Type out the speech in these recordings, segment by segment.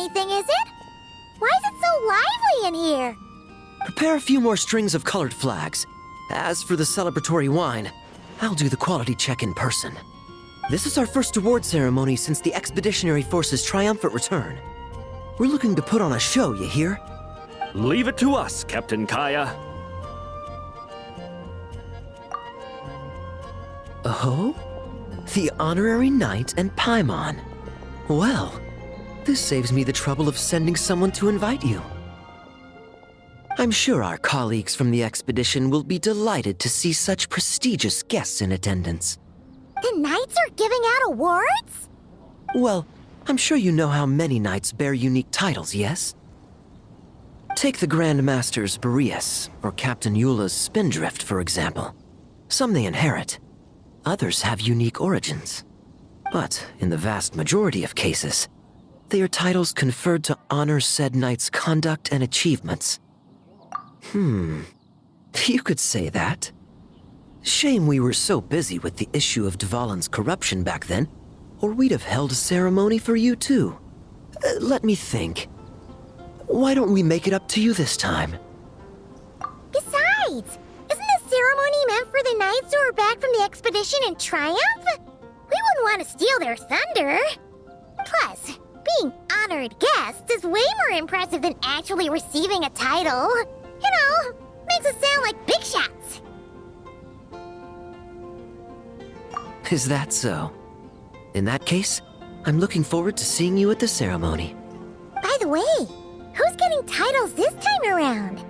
anything, is it? Why is it so lively in here? Prepare a few more strings of colored flags. As for the celebratory wine, I'll do the quality check in person. This is our first award ceremony since the Expeditionary Force's triumphant return. We're looking to put on a show, you hear? Leave it to us, Captain Kaya. Oh? The Honorary Knight and Paimon. Well, this saves me the trouble of sending someone to invite you. I'm sure our colleagues from the expedition will be delighted to see such prestigious guests in attendance. The Knights are giving out awards? Well, I'm sure you know how many knights bear unique titles, yes? Take the Grand Master's Boreas, or Captain Eula's Spindrift, for example. Some they inherit. Others have unique origins. But in the vast majority of cases, they are titles conferred to honor said knight's conduct and achievements. You could say that. Shame we were so busy with the issue of Dvalin's corruption back then, or we'd have held a ceremony for you too. Let me think. Why don't we make it up to you this time? Besides, isn't the ceremony meant for the Knights who are back from the expedition in triumph? We wouldn't want to steal their thunder. Plus, being honored guests is way more impressive than actually receiving a title. You know, makes us sound like big shots. Is that so? In that case, I'm looking forward to seeing you at the ceremony. By the way, who's getting titles this time around?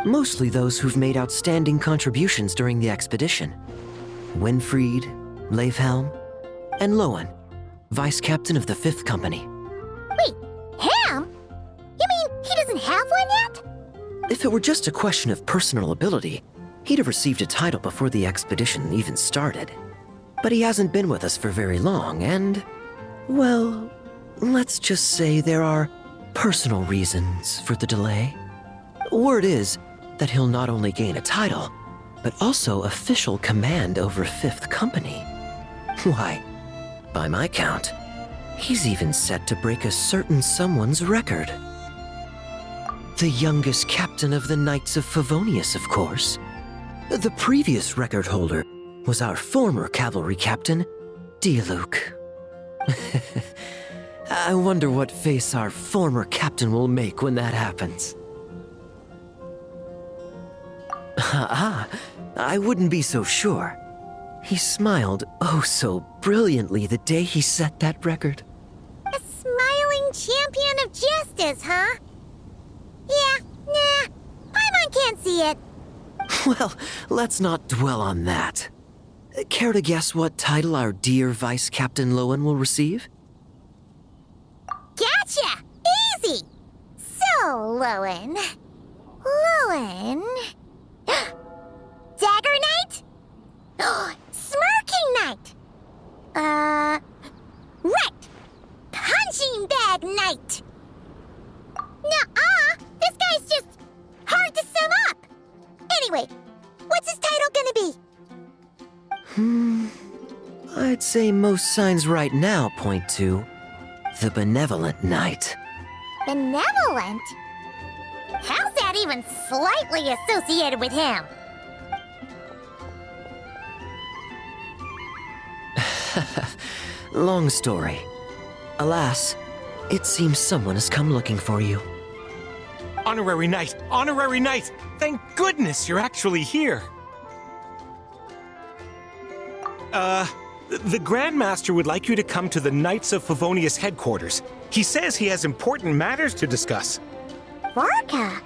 Mostly those who've made outstanding contributions during the expedition. Winfried, Leifhelm, and Lohen, Vice Captain of the 5th Company. Wait, Ham? You mean he doesn't have one yet? If it were just a question of personal ability, he'd have received a title before the expedition even started. But he hasn't been with us for very long, and, well, let's just say there are personal reasons for the delay. Word is that he'll not only gain a title, but also official command over 5th Company. Why, by my count, he's even set to break a certain someone's record. The youngest captain of the Knights of Favonius, of course. The previous record holder was our former cavalry captain, Diluc. I wonder what face our former captain will make when that happens. I wouldn't be so sure. He smiled oh so brilliantly the day he set that record. A smiling champion of justice, huh? Yeah, nah, Paimon can't see it. Well, let's not dwell on that. Care to guess what title our dear Vice Captain Lohen will receive? Gotcha! Easy! So, Lohen... Dagger Knight? Smirking Knight! Right! Punching Bag Knight! Nuh-uh! This guy's just hard to sum up! Anyway, what's his title gonna be? I'd say most signs right now point to the Benevolent Knight. Benevolent? How's that even slightly associated with him? Long story. Alas, it seems someone has come looking for you. Honorary Knight! Honorary Knight! Thank goodness you're actually here! The Grand Master would like you to come to the Knights of Favonius headquarters. He says he has important matters to discuss. Varka?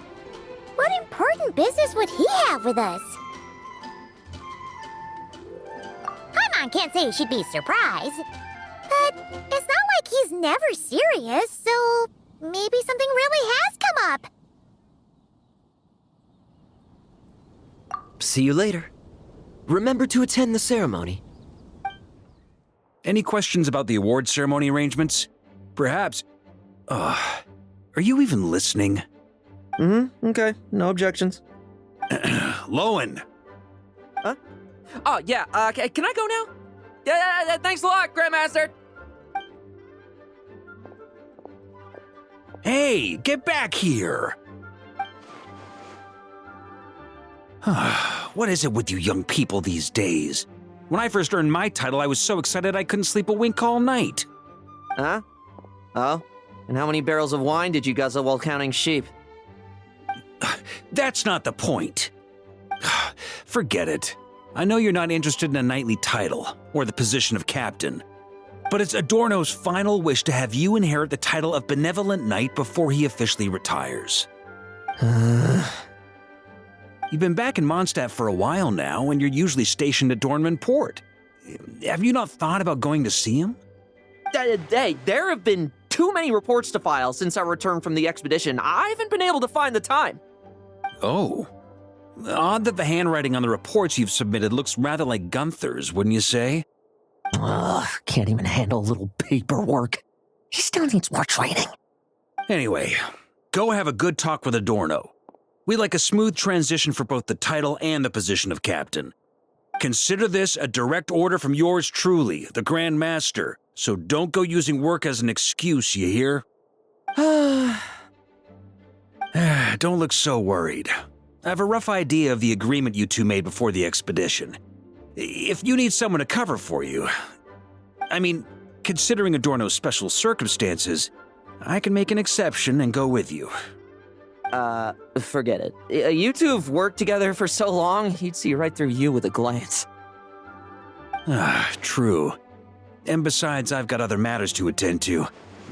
What important business would he have with us? Paimon can't say she'd be surprised. But it's not like he's never serious, so maybe something really has come up. See you later. Remember to attend the ceremony. Any questions about the award ceremony arrangements? Perhaps... are you even listening? Okay. No objections. Lohen! Huh? Oh, yeah, can I go now? Yeah, thanks a lot, Grandmaster! Hey, get back here! What is it with you young people these days? When I first earned my title, I was so excited I couldn't sleep a wink all night. Huh? Oh? And how many barrels of wine did you guzzle while counting sheep? That's not the point. Forget it. I know you're not interested in a knightly title or the position of captain, but it's Adorno's final wish to have you inherit the title of Benevolent Knight before he officially retires. You've been back in Mondstadt for a while now, and you're usually stationed at Dornman Port. Have you not thought about going to see him? Hey, there have been too many reports to file since our return from the expedition. I haven't been able to find the time. Oh. Odd that the handwriting on the reports you've submitted looks rather like Gunther's, wouldn't you say? Ugh, can't even handle a little paperwork. He still needs more training. Anyway, go have a good talk with Adorno. We'd like a smooth transition for both the title and the position of captain. Consider this a direct order from yours truly, the Grand Master, so don't go using work as an excuse, you hear? Don't look so worried. I have a rough idea of the agreement you two made before the expedition. If you need someone to cover for you, I mean, considering Adorno's special circumstances, I can make an exception and go with you. Forget it. You two have worked together for so long, he'd see right through you with a glance. True. And besides, I've got other matters to attend to.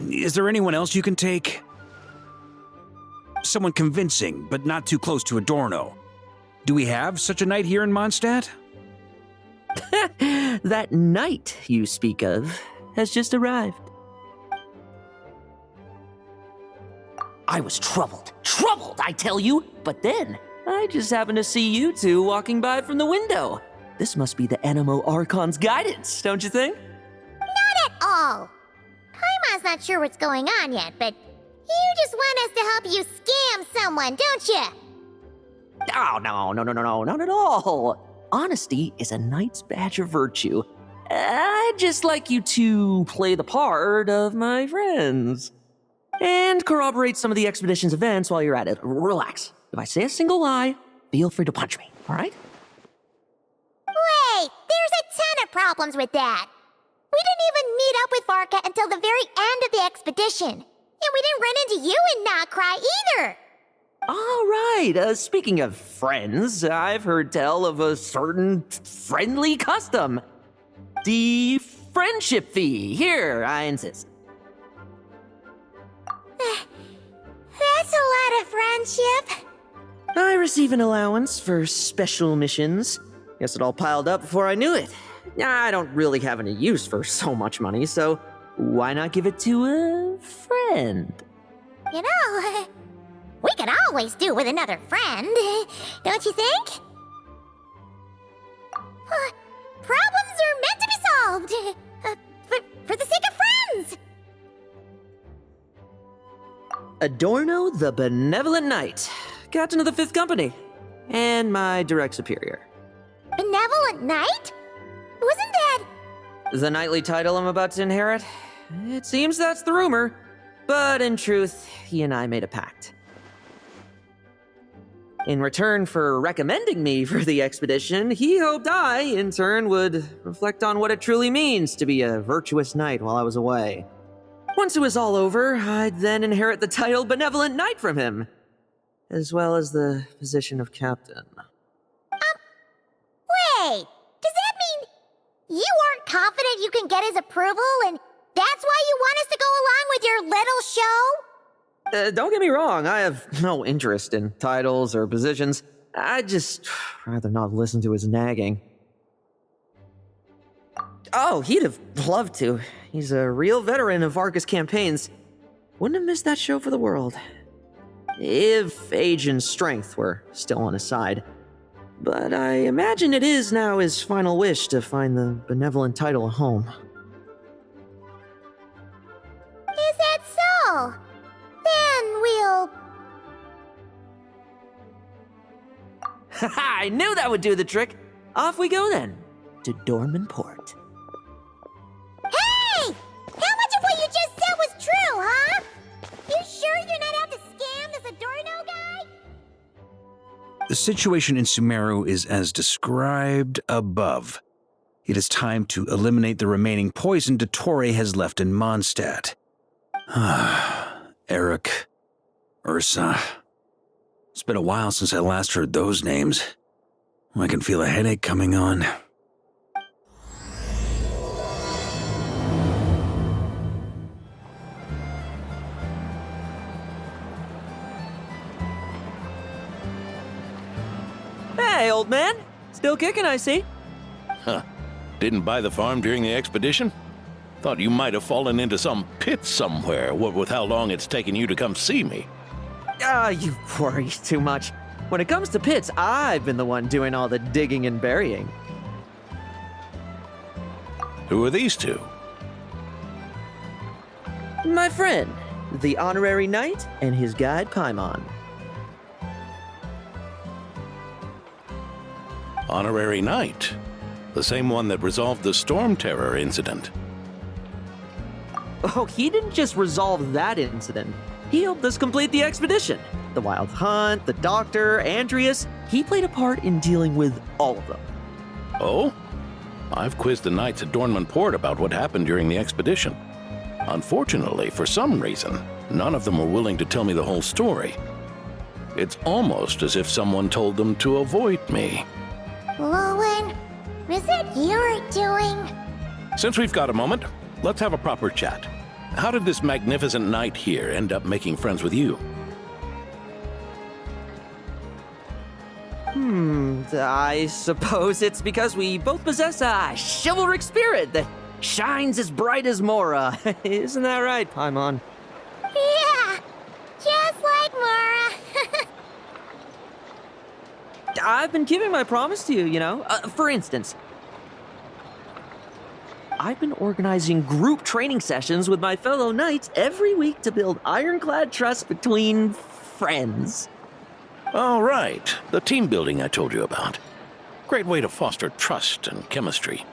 Is there anyone else you can take? Someone convincing, but not too close to Adorno. Do we have such a knight here in Mondstadt? That knight you speak of has just arrived. I was troubled, I tell you, but then I just happened to see you two walking by from the window. This must be the Animo Archon's guidance, don't you think? Not at all. Paimon's not sure what's going on yet, but you just want us to help you scam someone, don't you? Oh, no, not at all. Honesty is a knight's badge of virtue. I'd just like you to play the part of my friends. And corroborate some of the expedition's events while you're at it. Relax. If I say a single lie, feel free to punch me, all right? Wait, there's a ton of problems with that. We didn't even meet up with Varka until the very end of the expedition. And we didn't run into you in Nokrai either. All right, speaking of friends, I've heard tell of a certain friendly custom. The friendship fee. Here, I insist. That's a lot of friendship. I receive an allowance for special missions. Guess it all piled up before I knew it. I don't really have any use for so much money, so why not give it to a friend? You know, we could always do with another friend, don't you think? Problems are meant to be solved. For the sake of friends. Adorno the Benevolent Knight, captain of the 5th Company, and my direct superior. Benevolent Knight? Wasn't that... The knightly title I'm about to inherit? It seems that's the rumor, but in truth, he and I made a pact. In return for recommending me for the expedition, he hoped I, in turn, would reflect on what it truly means to be a virtuous knight while I was away. Once it was all over, I'd then inherit the title Benevolent Knight from him, as well as the position of captain. Wait, does that mean you aren't confident you can get his approval and that's why you want us to go along with your little show? Don't get me wrong, I have no interest in titles or positions. I'd just rather not listen to his nagging. Oh, he'd have loved to. He's a real veteran of Varka's campaigns. Wouldn't have missed that show for the world. If age and strength were still on his side. But I imagine it is now his final wish to find the benevolent title a home. Is that so? Then we'll... Haha, I knew that would do the trick. Off we go then, to Dorman Port. Hey! How much of what you just said was true, huh? You sure The situation in Sumeru is as described above. It is time to eliminate the remaining poison Dottore has left in Mondstadt. Eric, Ursa. It's been a while since I last heard those names. I can feel a headache coming on. Hey, old man. Still kicking, I see. Huh. Didn't buy the farm during the expedition? Thought you might have fallen into some pit somewhere, what with how long it's taken you to come see me. You worry too much. When it comes to pits, I've been the one doing all the digging and burying. Who are these two? My friend, the honorary knight, and his guide Paimon. Honorary Knight. The same one that resolved the Storm Terror incident. Oh, he didn't just resolve that incident. He helped us complete the expedition. The Wild Hunt, the Doctor, Andreas. He played a part in dealing with all of them. Oh? I've quizzed the knights at Dornman Port about what happened during the expedition. Unfortunately, for some reason, none of them were willing to tell me the whole story. It's almost as if someone told them to avoid me. Lohen, is it your doing? Since we've got a moment, let's have a proper chat. How did this magnificent knight here end up making friends with you? I suppose it's because we both possess a chivalric spirit that shines as bright as Mora. Isn't that right, Paimon? Yeah, just like Mara. I've been keeping my promise to you, you know. For instance, I've been organizing group training sessions with my fellow knights every week to build ironclad trust between friends. Oh, right. The team building I told you about. Great way to foster trust and chemistry.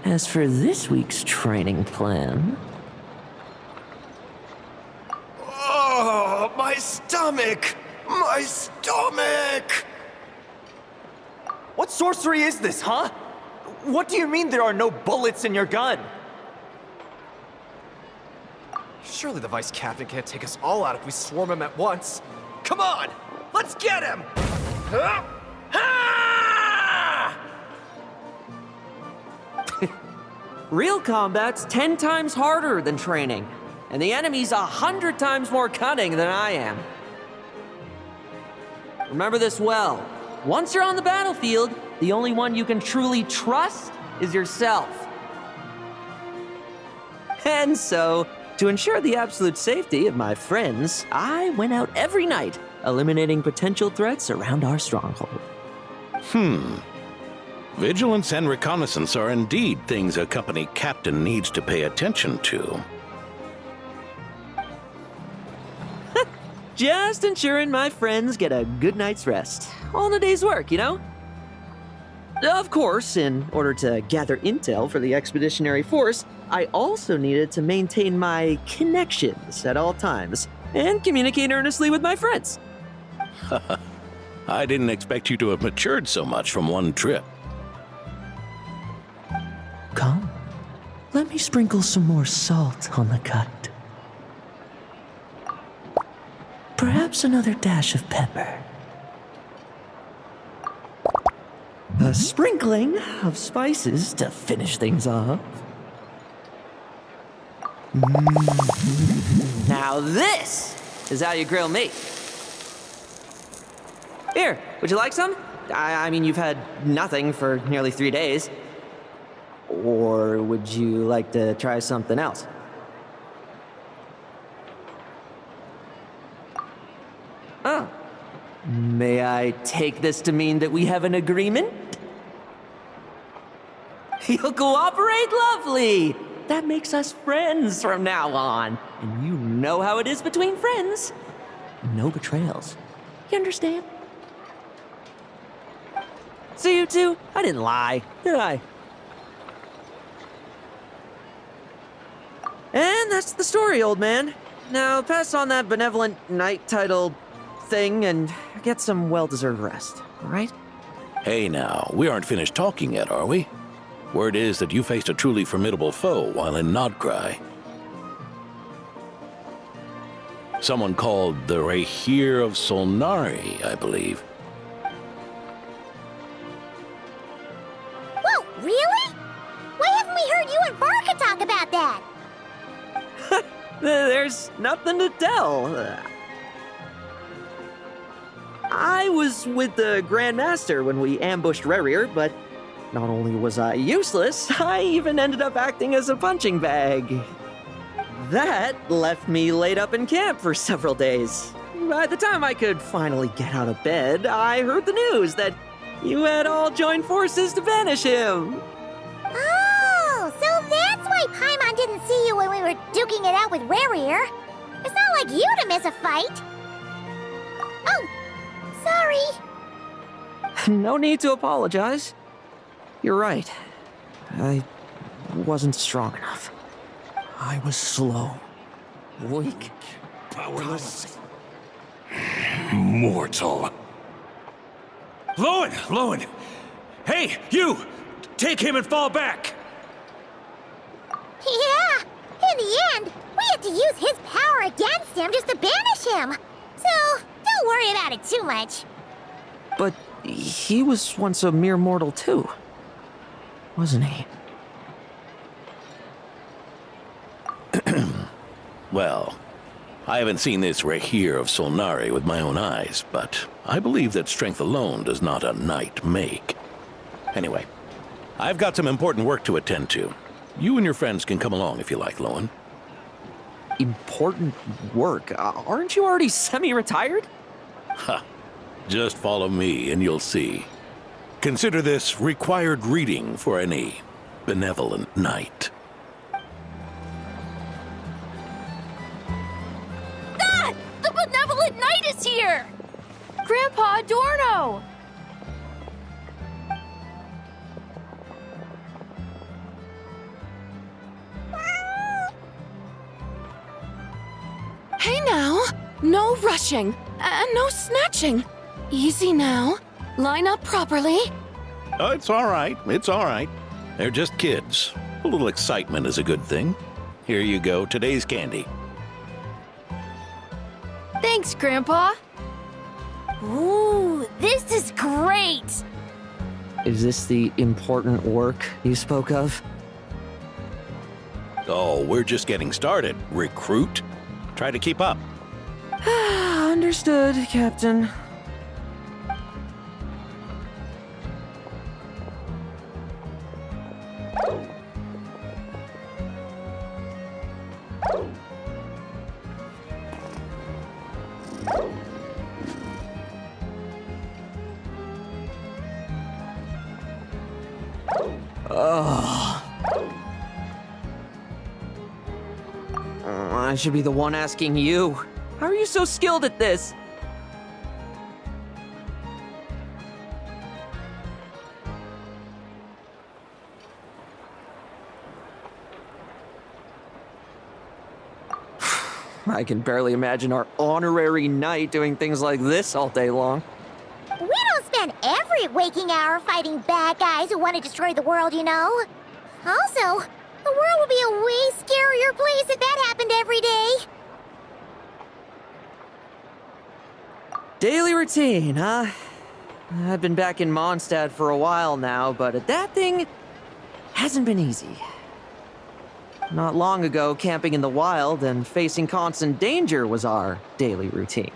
As for this week's training plan... Oh, my stomach! My stomach! What sorcery is this, huh? What do you mean there are no bullets in your gun? Surely the Vice Captain can't take us all out if we swarm him at once. Come on! Let's get him! Real combat's 10 times harder than training, and the enemy's 100 times more cunning than I am. Remember this well. Once you're on the battlefield, the only one you can truly trust is yourself. And so, to ensure the absolute safety of my friends, I went out every night, eliminating potential threats around our stronghold. Vigilance and reconnaissance are indeed things a company captain needs to pay attention to. Just ensuring my friends get a good night's rest. All in a day's work, you know? Of course, in order to gather intel for the expeditionary force, I also needed to maintain my connections at all times and communicate earnestly with my friends. I didn't expect you to have matured so much from one trip. Come, let me sprinkle some more salt on the cut. Perhaps another dash of pepper. A sprinkling of spices to finish things off. Now this is how you grill meat. Here, would you like some? I mean, you've had nothing for nearly 3 days. Or would you like to try something else? Oh. May I take this to mean that we have an agreement? You'll cooperate? Lovely! That makes us friends from now on. And you know how it is between friends. No betrayals. You understand? So you two, I didn't lie, did I? And that's the story, old man. Now pass on that benevolent knight title thing and get some well-deserved rest, all right? Hey now, we aren't finished talking yet, are we? Word is that you faced a truly formidable foe while in Nodcry. Someone called the Rahir of Solnari, I believe. Whoa, really? Why haven't we heard you and Varka talk about that? There's nothing to tell. I was with the Grand Master when we ambushed Rerir, but not only was I useless, I even ended up acting as a punching bag. That left me laid up in camp for several days. By the time I could finally get out of bed, I heard the news that you had all joined forces to banish him. Oh, so that's why Paimon didn't see you when we were duking it out with Rerir. It's not like you to miss a fight. Oh, sorry. No need to apologize. You're right. I wasn't strong enough. I was slow, weak, powerless. Mortal. Lohen! Hey, you! Take him and fall back! Yeah, in the end, we had to use his power against him just to banish him. So, don't worry about it too much. But he was once a mere mortal too, wasn't he? Well, I haven't seen this Rahir of Solnari with my own eyes, but I believe that strength alone does not a knight make. Anyway, I've got some important work to attend to. You and your friends can come along if you like, Lohen. Important work? Aren't you already semi-retired? Ha! Just follow me and you'll see. Consider this required reading for any benevolent knight. The benevolent knight is here! Grandpa Adorno! Hey now! No rushing, and no snatching. Easy now. Line up properly. Oh, it's all right. It's all right. They're just kids. A little excitement is a good thing. Here you go, today's candy. Thanks, Grandpa. Ooh, this is great! Is this the important work you spoke of? Oh, we're just getting started, recruit. Try to keep up. Understood, Captain. I should be the one asking you. How are you so skilled at this? I can barely imagine our honorary knight doing things like this all day long. We don't spend every waking hour fighting bad guys who want to destroy the world, you know. Also, the world would be a way scarier place if that happened every day. Daily routine, huh? I've been back in Mondstadt for a while now, but that thing hasn't been easy. Not long ago, camping in the wild and facing constant danger was our daily routine.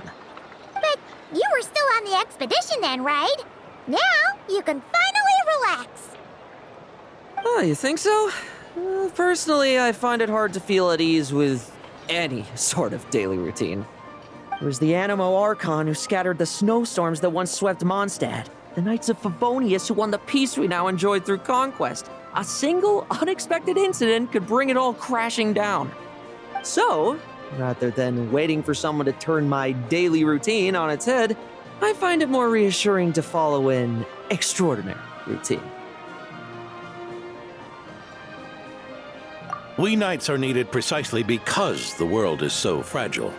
But you were still on the expedition then, right? Now you can finally relax. Oh, you think so? Personally, I find it hard to feel at ease with any sort of daily routine. There was the Animo Archon who scattered the snowstorms that once swept Mondstadt, the Knights of Favonius who won the peace we now enjoy through conquest. A single unexpected incident could bring it all crashing down. So, rather than waiting for someone to turn my daily routine on its head, I find it more reassuring to follow an extraordinary routine. We knights are needed precisely because the world is so fragile.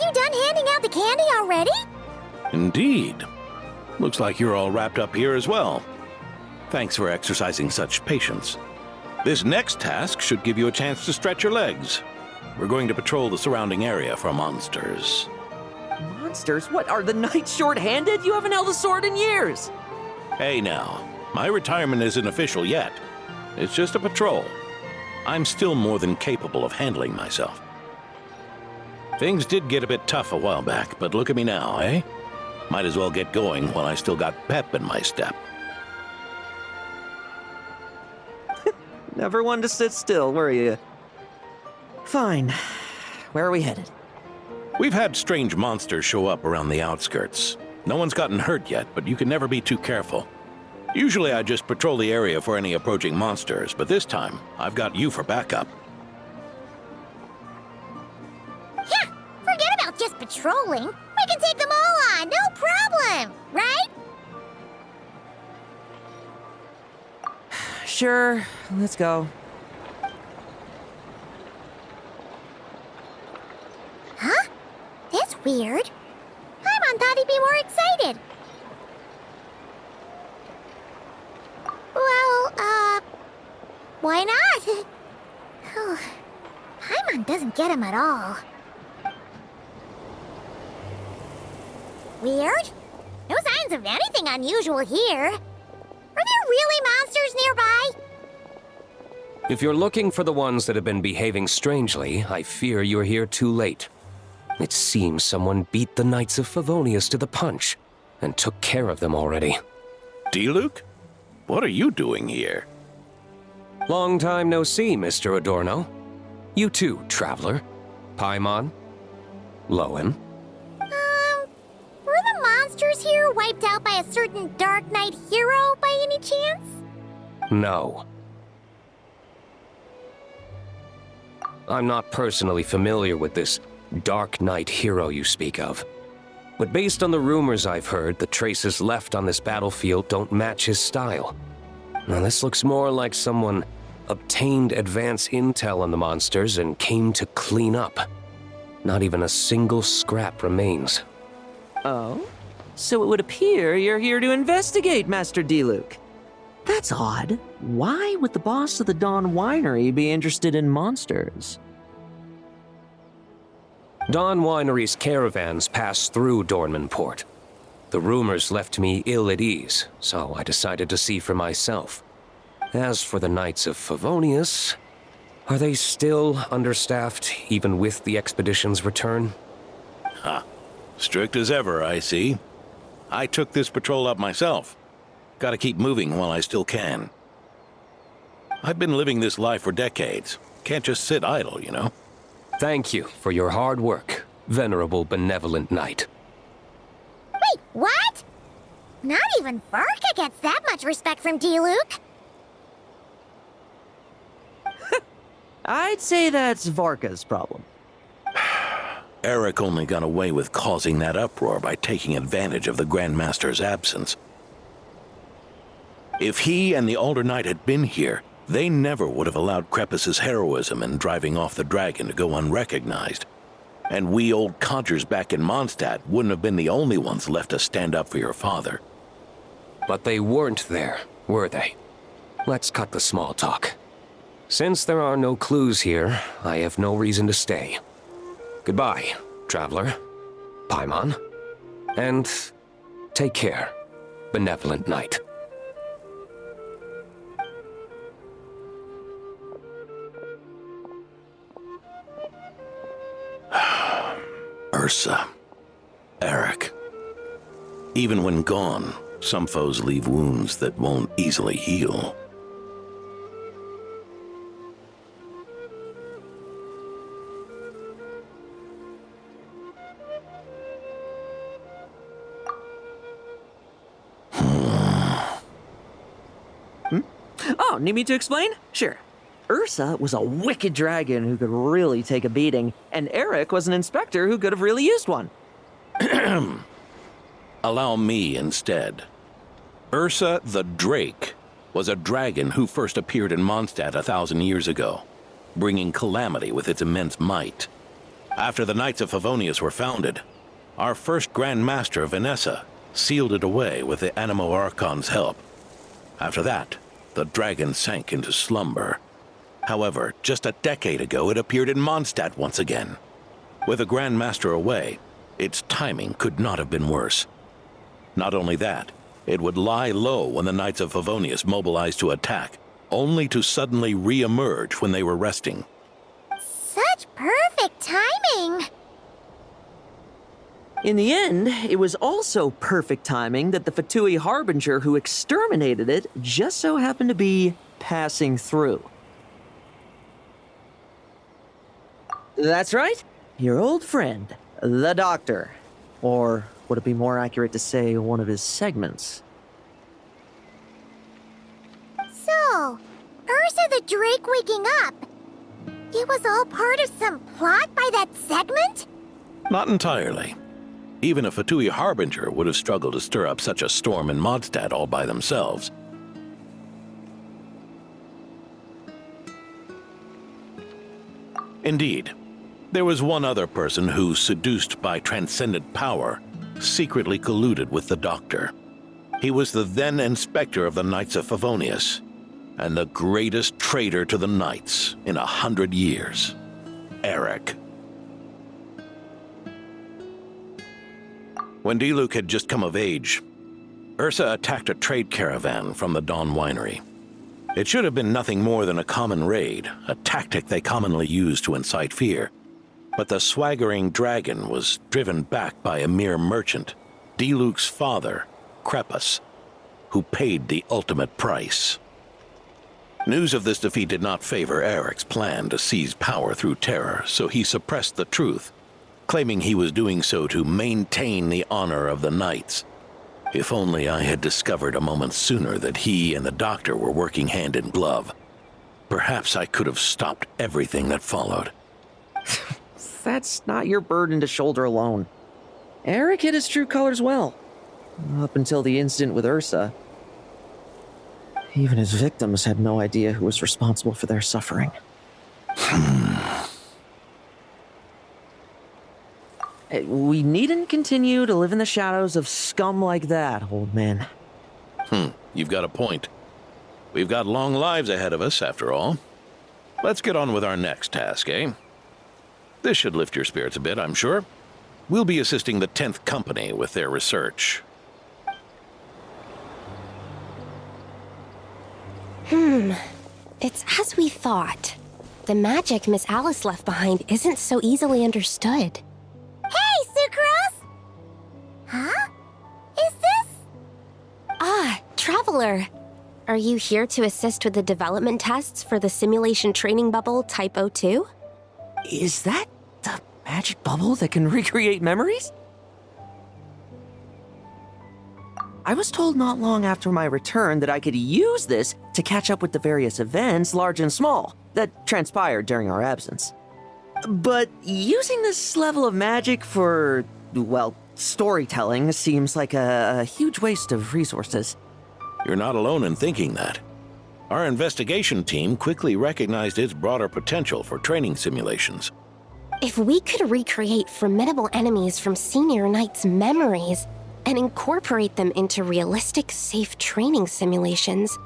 you done handing out the candy already? Indeed. Looks like you're all wrapped up here as well. Thanks for exercising such patience. This next task should give you a chance to stretch your legs. We're going to patrol the surrounding area for monsters. Monsters? What, are the knights short-handed? You haven't held a sword in years! Hey now, my retirement isn't official yet. It's just a patrol. I'm still more than capable of handling myself. Things did get a bit tough a while back, but look at me now, eh? Might as well get going while I still got pep in my step. Never one to sit still, were you? Fine. Where are we headed? We've had strange monsters show up around the outskirts. No one's gotten hurt yet, but you can never be too careful. Usually I just patrol the area for any approaching monsters, but this time I've got you for backup. Yeah, forget about just patrolling. We can take them all on, no problem, right? Sure, let's go. Huh? That's weird. Paimon thought he'd be more excited. Well, why not? Paimon doesn't get him at all. Weird? No signs of anything unusual here. Are there really monsters nearby? If you're looking for the ones that have been behaving strangely, I fear you're here too late. It seems someone beat the Knights of Favonius to the punch and took care of them already. D-Luke? What are you doing here? Long time no see, Mr. Adorno. You too, traveler. Paimon. Lohen. Were the monsters here wiped out by a certain Dark Knight hero by any chance? No. I'm not personally familiar with this Dark Knight hero you speak of. But based on the rumors I've heard, the traces left on this battlefield don't match his style. Now this looks more like someone obtained advance intel on the monsters and came to clean up. Not even a single scrap remains. Oh? So it would appear you're here to investigate, Master D-Luke. That's odd. Why would the boss of the Dawn Winery be interested in monsters? Dawn Winery's caravans pass through Dornman Port. The rumors left me ill at ease, so I decided to see for myself. As for the Knights of Favonius, are they still understaffed even with the expedition's return? Ha. Strict as ever, I see. I took this patrol up myself. Gotta keep moving while I still can. I've been living this life for decades. Can't just sit idle, you know? Thank you for your hard work, venerable benevolent knight. Wait, what? Not even Varka gets that much respect from D-Luke. I'd say that's Varka's problem. Eric only got away with causing that uproar by taking advantage of the Grandmaster's absence. If he and the Alder Knight had been here, they never would have allowed Krepus's heroism in driving off the dragon to go unrecognized. And we old codgers back in Mondstadt wouldn't have been the only ones left to stand up for your father. But they weren't there, were they? Let's cut the small talk. Since there are no clues here, I have no reason to stay. Goodbye, traveler, Paimon, and take care, benevolent knight. Ursa. Eric. Even when gone, some foes leave wounds that won't easily heal. Oh, need me to explain? Sure. Ursa was a wicked dragon who could really take a beating, and Eric was an inspector who could have really used one. Allow me instead. Ursa the Drake was a dragon who first appeared in Mondstadt 1,000 years ago, bringing calamity with its immense might. After the Knights of Favonius were founded, our first Grand Master, Vanessa, sealed it away with the Animo Archon's help. After that, the dragon sank into slumber. However, just a decade ago, it appeared in Mondstadt once again. With the Grand Master away, its timing could not have been worse. Not only that, it would lie low when the Knights of Favonius mobilized to attack, only to suddenly re-emerge when they were resting. Such perfect timing! In the end, it was also perfect timing that the Fatui Harbinger who exterminated it just so happened to be passing through. That's right, your old friend, the Doctor. Or would it be more accurate to say one of his segments? So, Ursa the Drake waking up. It was all part of some plot by that segment? Not entirely. Even a Fatui Harbinger would have struggled to stir up such a storm in Mondstadt all by themselves. Indeed, there was one other person who, seduced by transcendent power, secretly colluded with the Doctor. He was the then Inspector of the Knights of Favonius, and the greatest traitor to the Knights in 100 years, Eric. When Diluc had just come of age, Ursa attacked a trade caravan from the Dawn Winery. It should have been nothing more than a common raid, a tactic they commonly use to incite fear. But the swaggering dragon was driven back by a mere merchant, Diluc's father, Crepus, who paid the ultimate price. News of this defeat did not favor Eric's plan to seize power through terror, so he suppressed the truth, claiming he was doing so to maintain the honor of the Knights. If only I had discovered a moment sooner that he and the Doctor were working hand in glove. Perhaps I could have stopped everything that followed. That's not your burden to shoulder alone. Eric hid his true colors well. Up until the incident with Ursa. Even his victims had no idea who was responsible for their suffering. We needn't continue to live in the shadows of scum like that, old man. You've got a point. We've got long lives ahead of us, after all. Let's get on with our next task, eh? This should lift your spirits a bit, I'm sure. We'll be assisting the 10th Company with their research. It's as we thought. The magic Miss Alice left behind isn't so easily understood. Hey, Sucrose! Huh? Is this? Ah, Traveler. Are you here to assist with the development tests for the simulation training bubble Type 02? Is that the magic bubble that can recreate memories? I was told not long after my return that I could use this to catch up with the various events, large and small, that transpired during our absence. But using this level of magic for, well, storytelling seems like a huge waste of resources. You're not alone in thinking that. Our investigation team quickly recognized its broader potential for training simulations. If we could recreate formidable enemies from Senior Knight's memories and incorporate them into realistic, safe training simulations,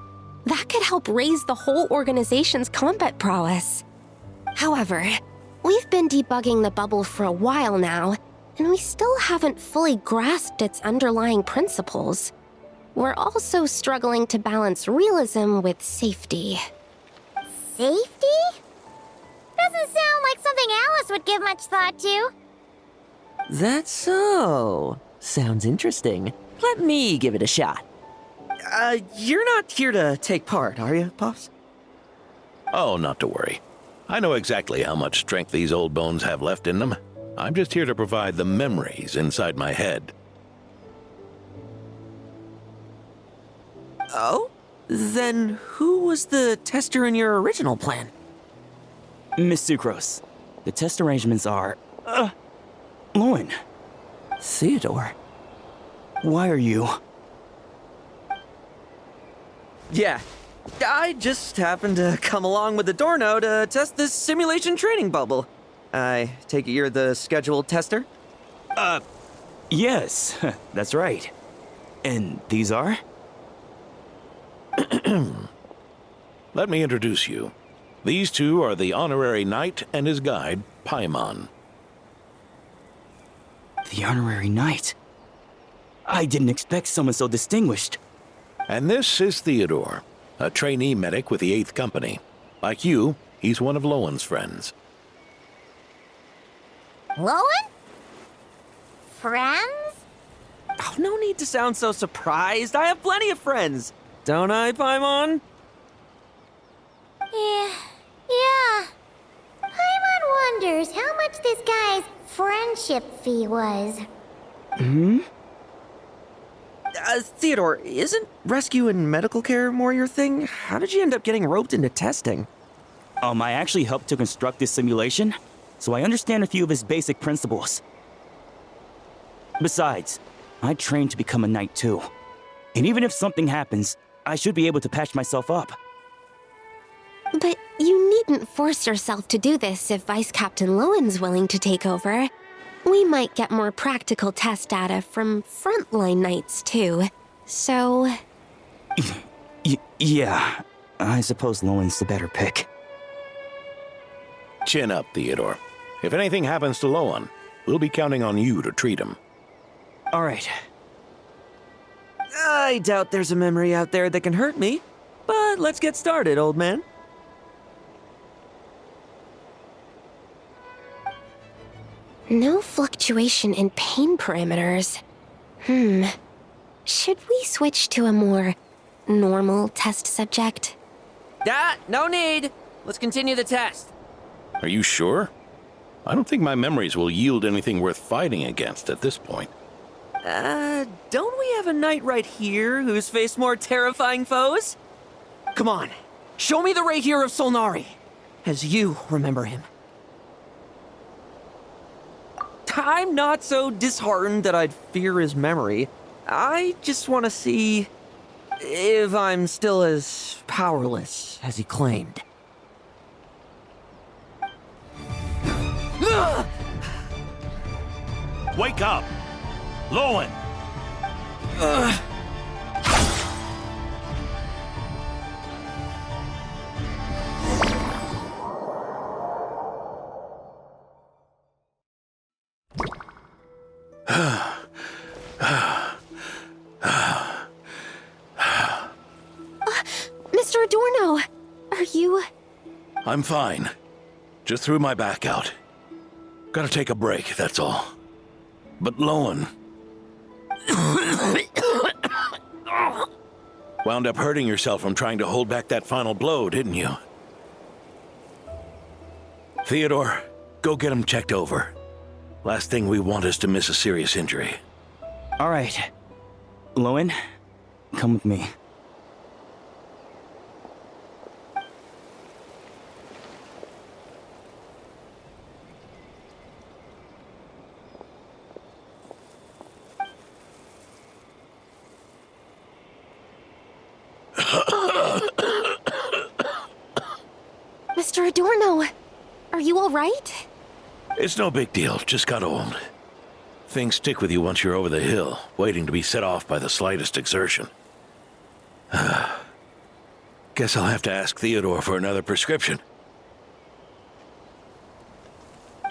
that could help raise the whole organization's combat prowess. However, we've been debugging the bubble for a while now, and we still haven't fully grasped its underlying principles. We're also struggling to balance realism with safety. Safety? Doesn't sound like something Alice would give much thought to. That's so. Sounds interesting. Let me give it a shot. You're not here to take part, are you, Pops? Oh, not to worry. I know exactly how much strength these old bones have left in them. I'm just here to provide the memories inside my head. Oh? Then who was the tester in your original plan? Miss Sucrose, the test arrangements are... Lohen. Theodore. Why are you... Yeah, I just happened to come along with Adorno to test this simulation training bubble. I take it you're the scheduled tester? Yes, that's right. And these are? Let me introduce you. These two are the honorary knight and his guide, Paimon. The honorary knight? I didn't expect someone so distinguished. And this is Theodore, a trainee medic with the 8th Company. Like you, he's one of Lohen's friends. Lohen? Friends? Oh, no need to sound so surprised. I have plenty of friends. Don't I, Paimon? Yeah. Paimon wonders how much this guy's friendship fee was. Theodore, isn't rescue and medical care more your thing? How did you end up getting roped into testing? I actually helped to construct this simulation, so I understand a few of its basic principles. Besides, I trained to become a knight too. And even if something happens, I should be able to patch myself up. But you needn't force yourself to do this if Vice Captain Lohen's willing to take over. We might get more practical test data from frontline knights too. So... Yeah, I suppose Lohen's the better pick. Chin up, Theodore. If anything happens to Lohen, we'll be counting on you to treat him. All right. I doubt there's a memory out there that can hurt me. But let's get started, old man. No fluctuation in pain parameters. Should we switch to a more normal test subject? No need. Let's continue the test. Are you sure? I don't think my memories will yield anything worth fighting against at this point. Don't we have a knight right here who's faced more terrifying foes? Come on, show me the Rahier of Solnari, as you remember him. I'm not so disheartened that I'd fear his memory. I just want to see if I'm still as powerless as he claimed. Wake up! Lohen! Mr. Adorno, are you... I'm fine. Just threw my back out. Gotta take a break, that's all. But Lohen... wound up hurting yourself from trying to hold back that final blow, didn't you? Theodore, go get him checked over. Last thing we want is to miss a serious injury. All right. Lohen, come with me. Mr. Adorno, are you all right? It's no big deal, just got old. Things stick with you once you're over the hill, waiting to be set off by the slightest exertion. Guess I'll have to ask Theodore for another prescription.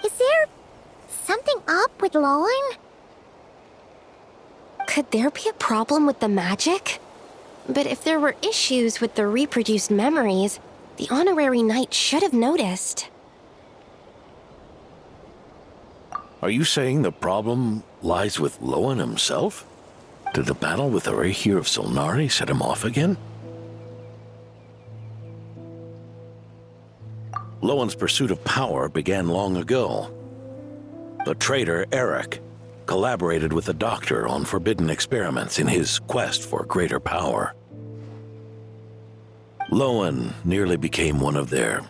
Is there something up with Lohen? Could there be a problem with the magic? But if there were issues with the reproduced memories, the honorary knight should have noticed. Are you saying the problem lies with Lohen himself? Did the battle with the Rahier of Solnari set him off again? Lohen's pursuit of power began long ago. The traitor, Eric, collaborated with the Doctor on forbidden experiments in his quest for greater power. Lohen nearly became one of their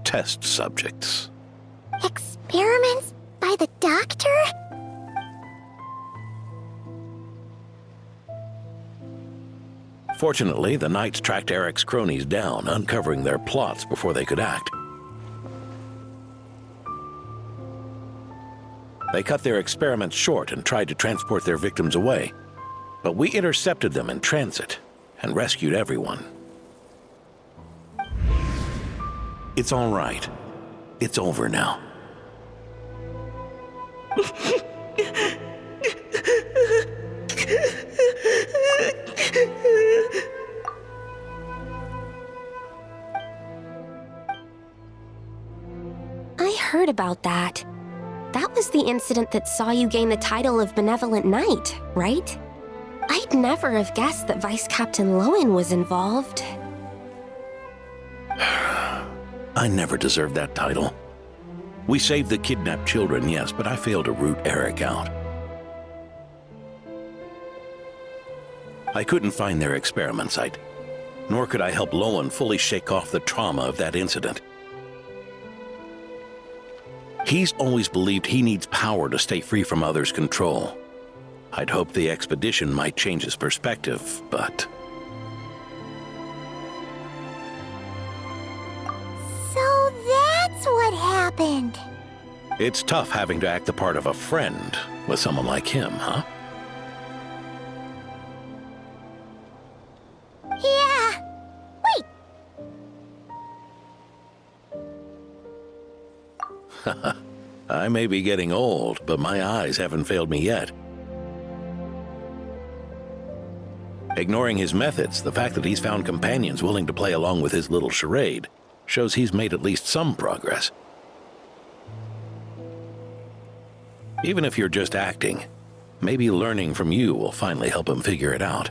test subjects. Experiments by the Doctor? Fortunately, the Knights tracked Eric's cronies down, uncovering their plots before they could act. They cut their experiments short and tried to transport their victims away. But we intercepted them in transit and rescued everyone. It's all right. It's over now. I heard about that. That was the incident that saw you gain the title of Benevolent Knight, right? I'd never have guessed that Vice Captain Lohen was involved. I never deserved that title. We saved the kidnapped children, yes, but I failed to root Eric out. I couldn't find their experiment site, nor could I help Lohen fully shake off the trauma of that incident. He's always believed he needs power to stay free from others' control. I'd hoped the expedition might change his perspective, but... So that's what happened. It's tough having to act the part of a friend with someone like him, huh? Yeah. Wait. I may be getting old, but my eyes haven't failed me yet. Ignoring his methods, the fact that he's found companions willing to play along with his little charade shows he's made at least some progress. Even if you're just acting, maybe learning from you will finally help him figure it out.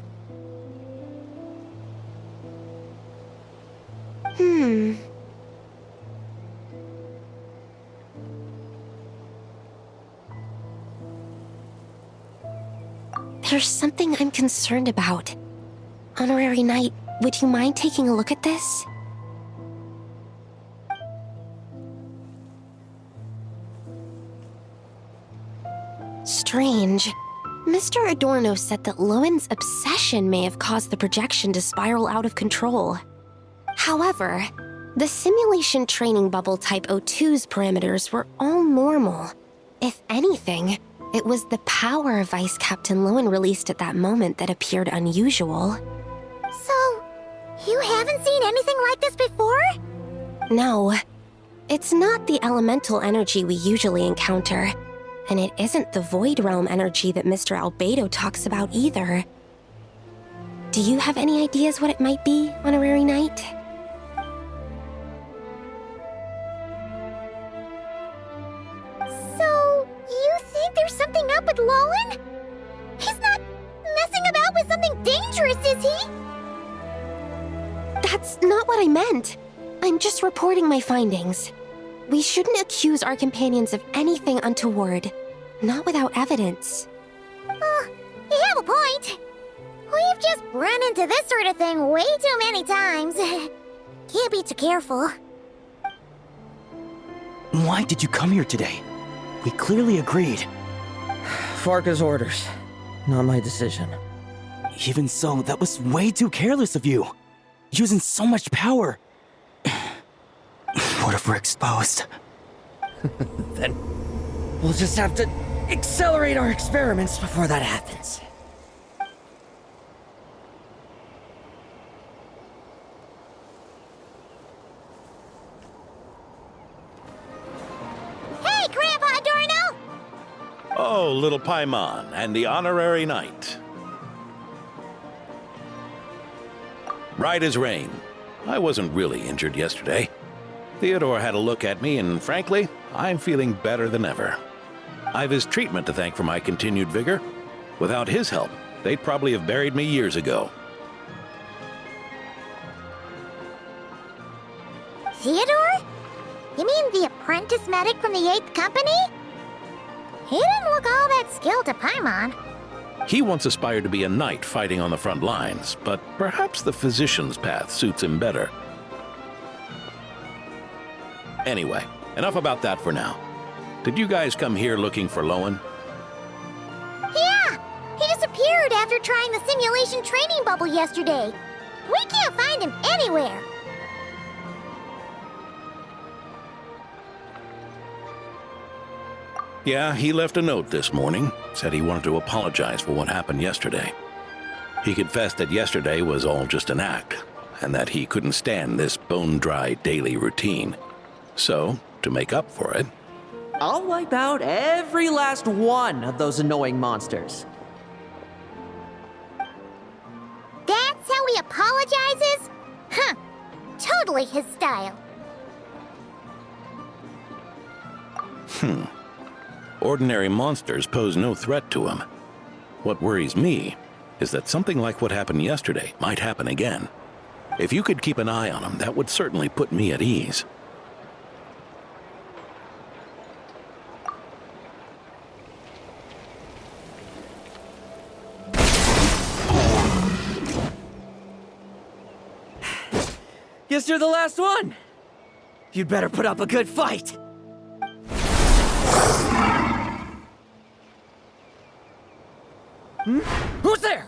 There's something I'm concerned about. Honorary Knight, would you mind taking a look at this? Strange. Mr. Adorno said that Lowen's obsession may have caused the projection to spiral out of control. However, the simulation training bubble Type 02's parameters were all normal. If anything, it was the power Vice Captain Lohen released at that moment that appeared unusual. So, you haven't seen anything like this before? No. It's not the elemental energy we usually encounter, and it isn't the Void Realm energy that Mr. Albedo talks about either. Do you have any ideas what it might be, Honorary Knight? So, you think there's something up with Lohen? He's not messing about with something dangerous, is he? That's not what I meant. I'm just reporting my findings. We shouldn't accuse our companions of anything untoward, not without evidence. You have a point. We've just run into this sort of thing way too many times. Can't be too careful. Why did you come here today? We clearly agreed. Farka's orders, not my decision. Even so, that was way too careless of you. Using so much power. What if we're exposed? Then we'll just have to accelerate our experiments before that happens. Hey, Grandpa Adorno! Oh, little Paimon and the Honorary Knight. Right as rain. I wasn't really injured yesterday. Theodore had a look at me, and frankly, I'm feeling better than ever. I've his treatment to thank for my continued vigor. Without his help, they'd probably have buried me years ago. Theodore? You mean the apprentice medic from the 8th Company? He didn't look all that skilled to Paimon. He once aspired to be a knight fighting on the front lines, but perhaps the physician's path suits him better. Anyway, enough about that for now. Did you guys come here looking for Lohen? Yeah! He disappeared after trying the simulation training bubble yesterday. We can't find him anywhere. Yeah, he left a note this morning. Said he wanted to apologize for what happened yesterday. He confessed that yesterday was all just an act, and that he couldn't stand this bone-dry daily routine. So, to make up for it, I'll wipe out every last one of those annoying monsters. That's how he apologizes? Huh. Totally his style. Ordinary monsters pose no threat to him. What worries me is that something like what happened yesterday might happen again. If you could keep an eye on him, that would certainly put me at ease. Guess you're the last one. You'd better put up a good fight. Who's there?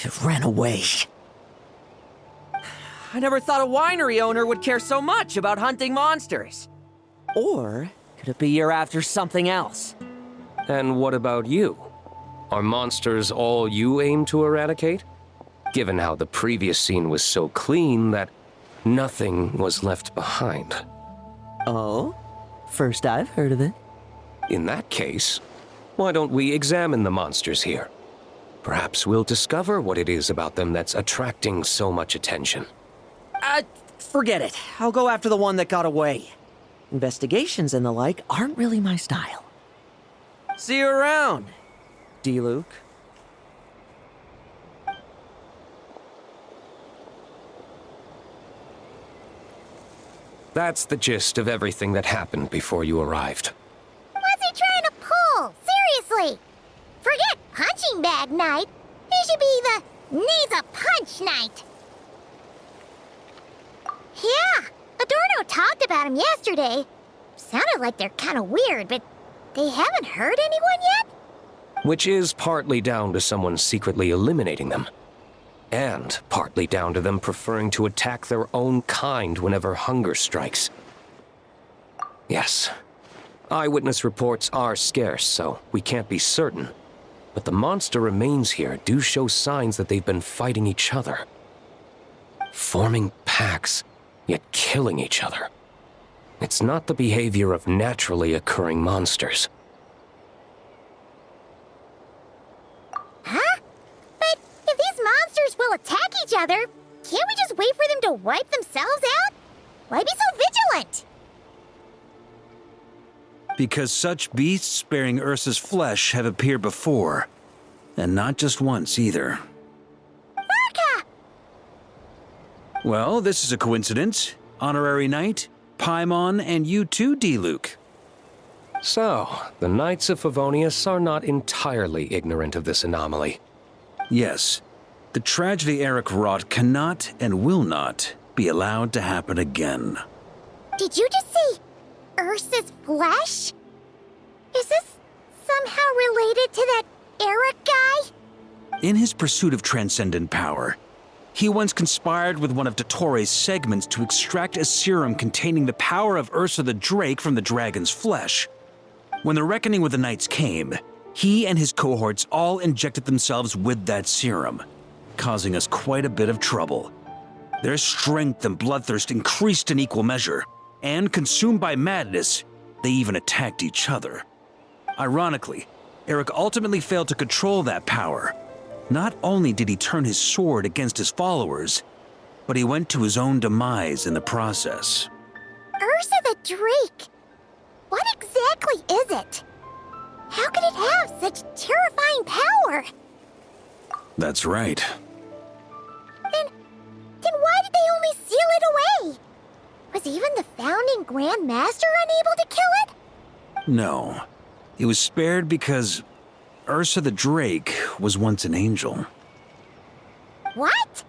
It ran away. I never thought a winery owner would care so much about hunting monsters. Or could it be you're after something else? And what about you? Are monsters all you aim to eradicate? Given how the previous scene was so clean that nothing was left behind. Oh? First I've heard of it. In that case, why don't we examine the monsters here? Perhaps we'll discover what it is about them that's attracting so much attention. Forget it. I'll go after the one that got away. Investigations and the like aren't really my style. See you around, D-Luke. That's the gist of everything that happened before you arrived. What's he trying to pull? Seriously! Forget punching bag night. It should be the needs a punch night. Yeah, Adorno talked about him yesterday. Sounded like they're kind of weird, but they haven't hurt anyone yet? Which is partly down to someone secretly eliminating them. And partly down to them preferring to attack their own kind whenever hunger strikes. Yes, eyewitness reports are scarce, so we can't be certain. But the monster remains here do show signs that they've been fighting each other. Forming packs, yet killing each other. It's not the behavior of naturally occurring monsters. Huh? But if these monsters will attack each other, can't we just wait for them to wipe themselves out? Why be so vigilant? Because such beasts bearing Ursa's flesh have appeared before. And not just once, either. Varka! Well, this is a coincidence. Honorary Knight, Paimon, and you too, D-Luke. So, the Knights of Favonius are not entirely ignorant of this anomaly. Yes. The tragedy Eric wrought cannot and will not be allowed to happen again. Did you just say Ursa's flesh? Is this somehow related to that Eric guy? In his pursuit of transcendent power, he once conspired with one of Dottores' segments to extract a serum containing the power of Ursa the Drake from the dragon's flesh. When the reckoning with the Knights came, he and his cohorts all injected themselves with that serum, causing us quite a bit of trouble. Their strength and bloodthirst increased in equal measure, and consumed by madness, they even attacked each other. Ironically, Eric ultimately failed to control that power. Not only did he turn his sword against his followers, but he went to his own demise in the process. Ursa the Drake? What exactly is it? How could it have such terrifying power? That's right. Then why did they only seal it away? Was even the founding Grand Master unable to kill it? No. It was spared because Ursa the Drake was once an angel. What?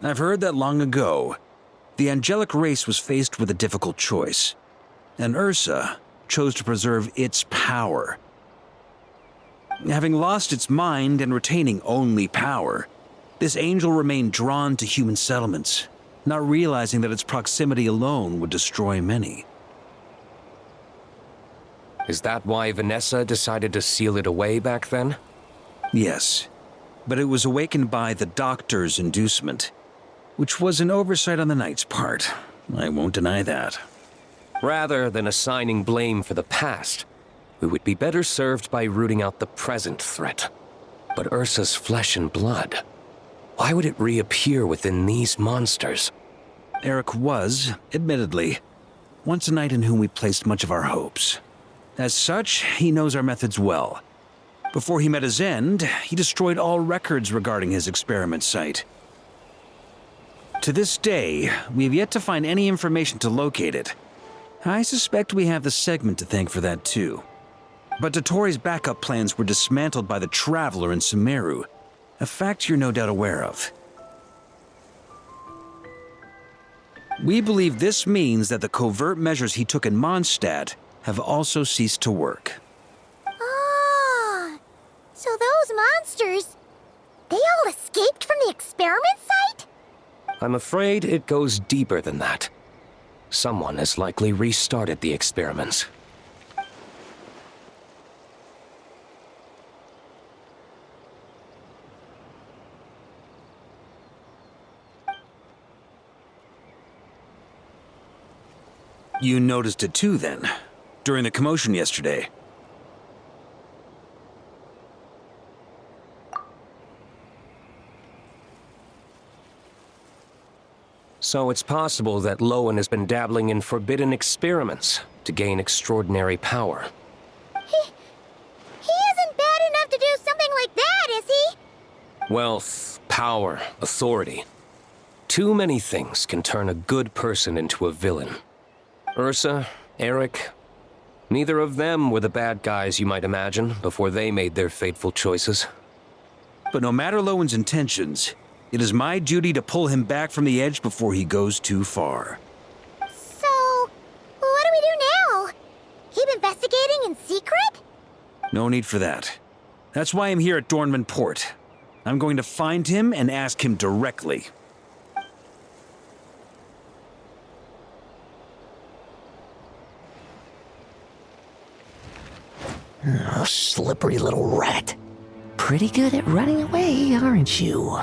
I've heard that long ago, the angelic race was faced with a difficult choice, and Ursa chose to preserve its power. Having lost its mind and retaining only power, this angel remained drawn to human settlements not realizing that its proximity alone would destroy many. Is that why Vanessa decided to seal it away back then? Yes, but it was awakened by the doctor's inducement, which was an oversight on the Knight's part. I won't deny that. Rather than assigning blame for the past, we would be better served by rooting out the present threat. But Ursa's flesh and blood, why would it reappear within these monsters? Eric was, admittedly, once a knight in whom we placed much of our hopes. As such, he knows our methods well. Before he met his end, he destroyed all records regarding his experiment site. To this day, we have yet to find any information to locate it. I suspect we have the segment to thank for that too. But Dotori's backup plans were dismantled by the Traveler in Sumeru, a fact you're no doubt aware of. We believe this means that the covert measures he took in Mondstadt have also ceased to work. Ah, so those monsters, they all escaped from the experiment site? I'm afraid it goes deeper than that. Someone has likely restarted the experiments. You noticed it too, then, during the commotion yesterday. So it's possible that Lohen has been dabbling in forbidden experiments to gain extraordinary power. He isn't bad enough to do something like that, is he? Wealth, power, authority. Too many things can turn a good person into a villain. Ursa, Eric, neither of them were the bad guys you might imagine before they made their fateful choices. But no matter Lowen's intentions, it is my duty to pull him back from the edge before he goes too far. So, what do we do now? Keep investigating in secret? No need for that. That's why I'm here at Dornman Port. I'm going to find him and ask him directly. Oh, slippery little rat. Pretty good at running away, aren't you?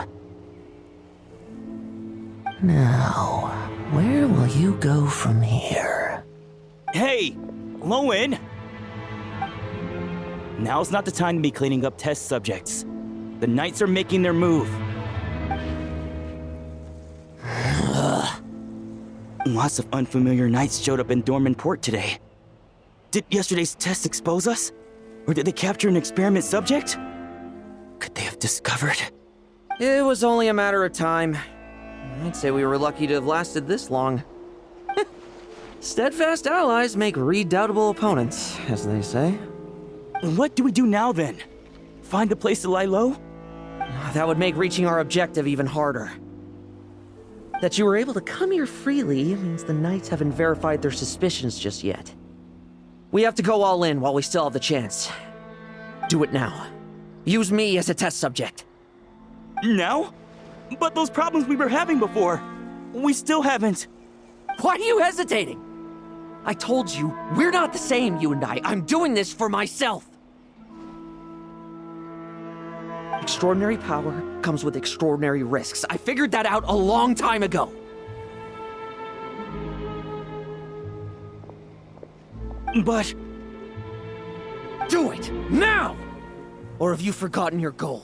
Now, where will you go from here? Hey, Lohen! Now's not the time to be cleaning up test subjects. The Knights are making their move. Lots of unfamiliar Knights showed up in Dorman Port today. Did yesterday's test expose us? Or did they capture an experiment subject? Could they have discovered? It was only a matter of time. I'd say we were lucky to have lasted this long. Steadfast allies make redoubtable opponents, as they say. What do we do now, then? Find a place to lie low? That would make reaching our objective even harder. That you were able to come here freely means the Knights haven't verified their suspicions just yet. We have to go all in while we still have the chance. Do it now. Use me as a test subject. Now? But those problems we were having before, we still haven't. Why are you hesitating? I told you, we're not the same, you and I. I'm doing this for myself. Extraordinary power comes with extraordinary risks. I figured that out a long time ago. But... do it! Now! Or have you forgotten your goal?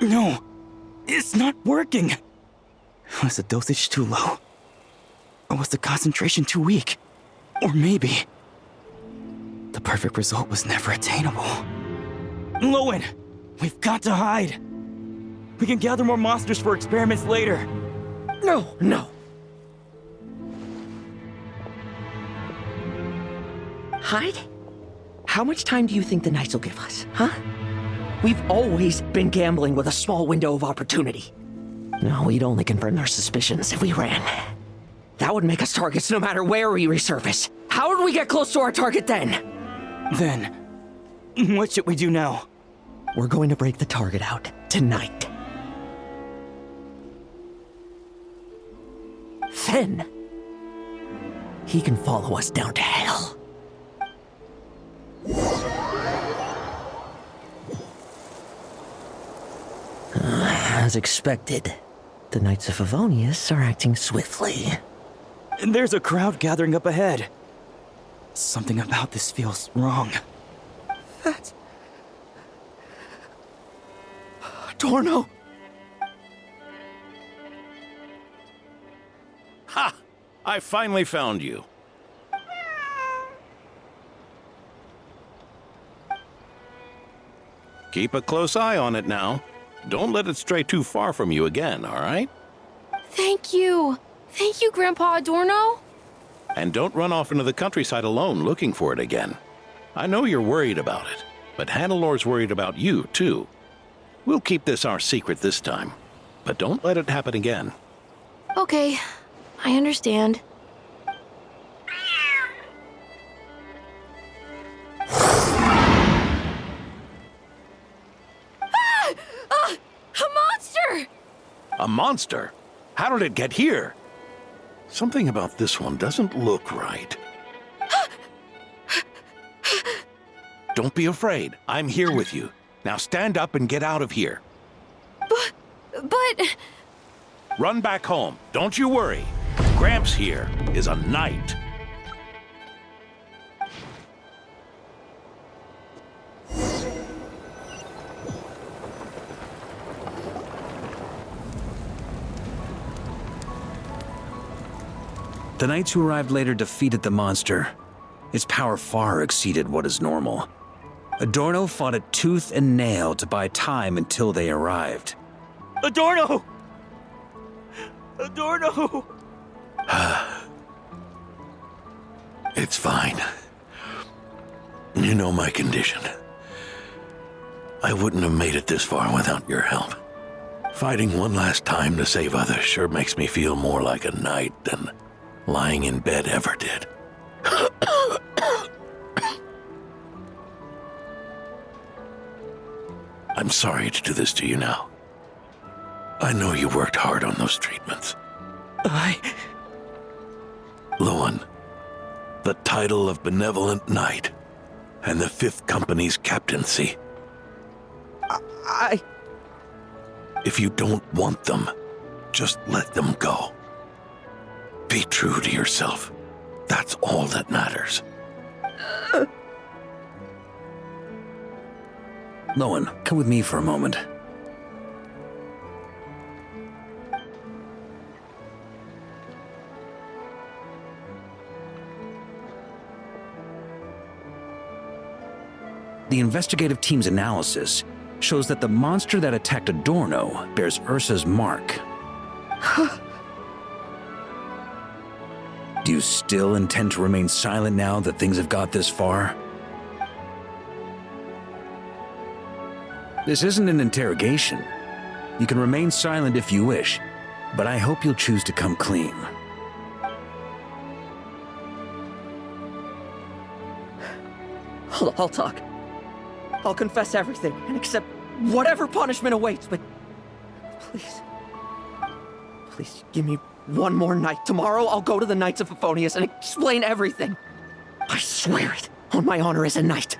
No, it's not working. Was the dosage too low? Or was the concentration too weak? Or maybe... the perfect result was never attainable. Lohen, we've got to hide. We can gather more monsters for experiments later. No. Hide? How much time do you think the Knights will give us, huh? We've always been gambling with a small window of opportunity. No, we'd only confirm their suspicions if we ran. That would make us targets no matter where we resurface. How would we get close to our target then? Then, what should we do now? We're going to break the target out tonight. Then, he can follow us down to hell. As expected, the Knights of Favonius are acting swiftly. And there's a crowd gathering up ahead. Something about this feels wrong. That's... Adorno! Ha! I finally found you. Keep a close eye on it now. Don't let it stray too far from you again, all right? Thank you. Thank you, Grandpa Adorno. And don't run off into the countryside alone looking for it again. I know you're worried about it, but Hannelor's worried about you, too. We'll keep this our secret this time, but don't let it happen again. Okay, I understand. A monster! A monster? How did it get here? Something about this one doesn't look right. Don't be afraid. I'm here with you. Now stand up and get out of here. But... Run back home. Don't you worry. Gramps here is a knight. The knights who arrived later defeated the monster. Its power far exceeded what is normal. Adorno fought it tooth and nail to buy time until they arrived. Adorno! Adorno! It's fine. You know my condition. I wouldn't have made it this far without your help. Fighting one last time to save others sure makes me feel more like a knight than lying in bed ever did. I'm sorry to do this to you now. I know you worked hard on those treatments. Lohen, the title of Benevolent Knight and the 5th Company's captaincy. If you don't want them, just let them go. Be true to yourself. That's all that matters. Lohen, come with me for a moment. The investigative team's analysis shows that the monster that attacked Adorno bears Ursa's mark. Do you still intend to remain silent now that things have got this far? This isn't an interrogation. You can remain silent if you wish, but I hope you'll choose to come clean. I'll talk. I'll confess everything and accept whatever punishment awaits, but please give me one more night. Tomorrow I'll go to the Knights of Favonius and explain everything. I swear it on my honor as a knight.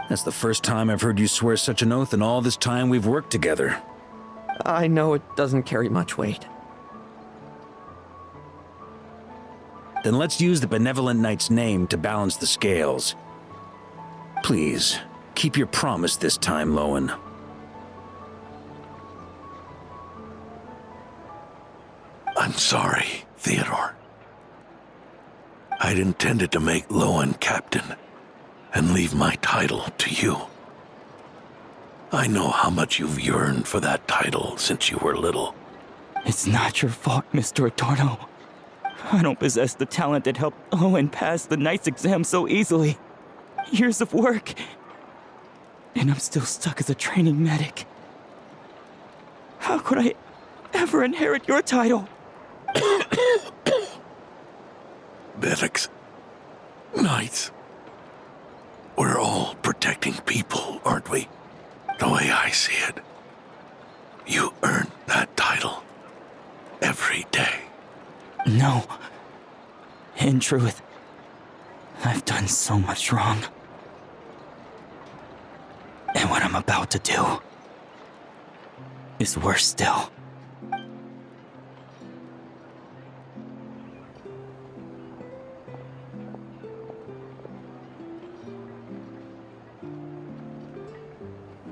That's the first time I've heard you swear such an oath in all this time we've worked together. I know it doesn't carry much weight. Then let's use the Benevolent Knight's name to balance the scales. Please, keep your promise this time, Lohen. I'm sorry, Theodore. I'd intended to make Lohen captain and leave my title to you. I know how much you've yearned for that title since you were little. It's not your fault, Mr. Adorno. I don't possess the talent that helped Lohen pass the Knight's exam so easily. Years of work. And I'm still stuck as a training medic. How could I ever inherit your title. Bevix. Knights. We're all protecting people, aren't we? The way I see it. You earn that title. Every day. No. In truth, I've done so much wrong. And what I'm about to do is worse still.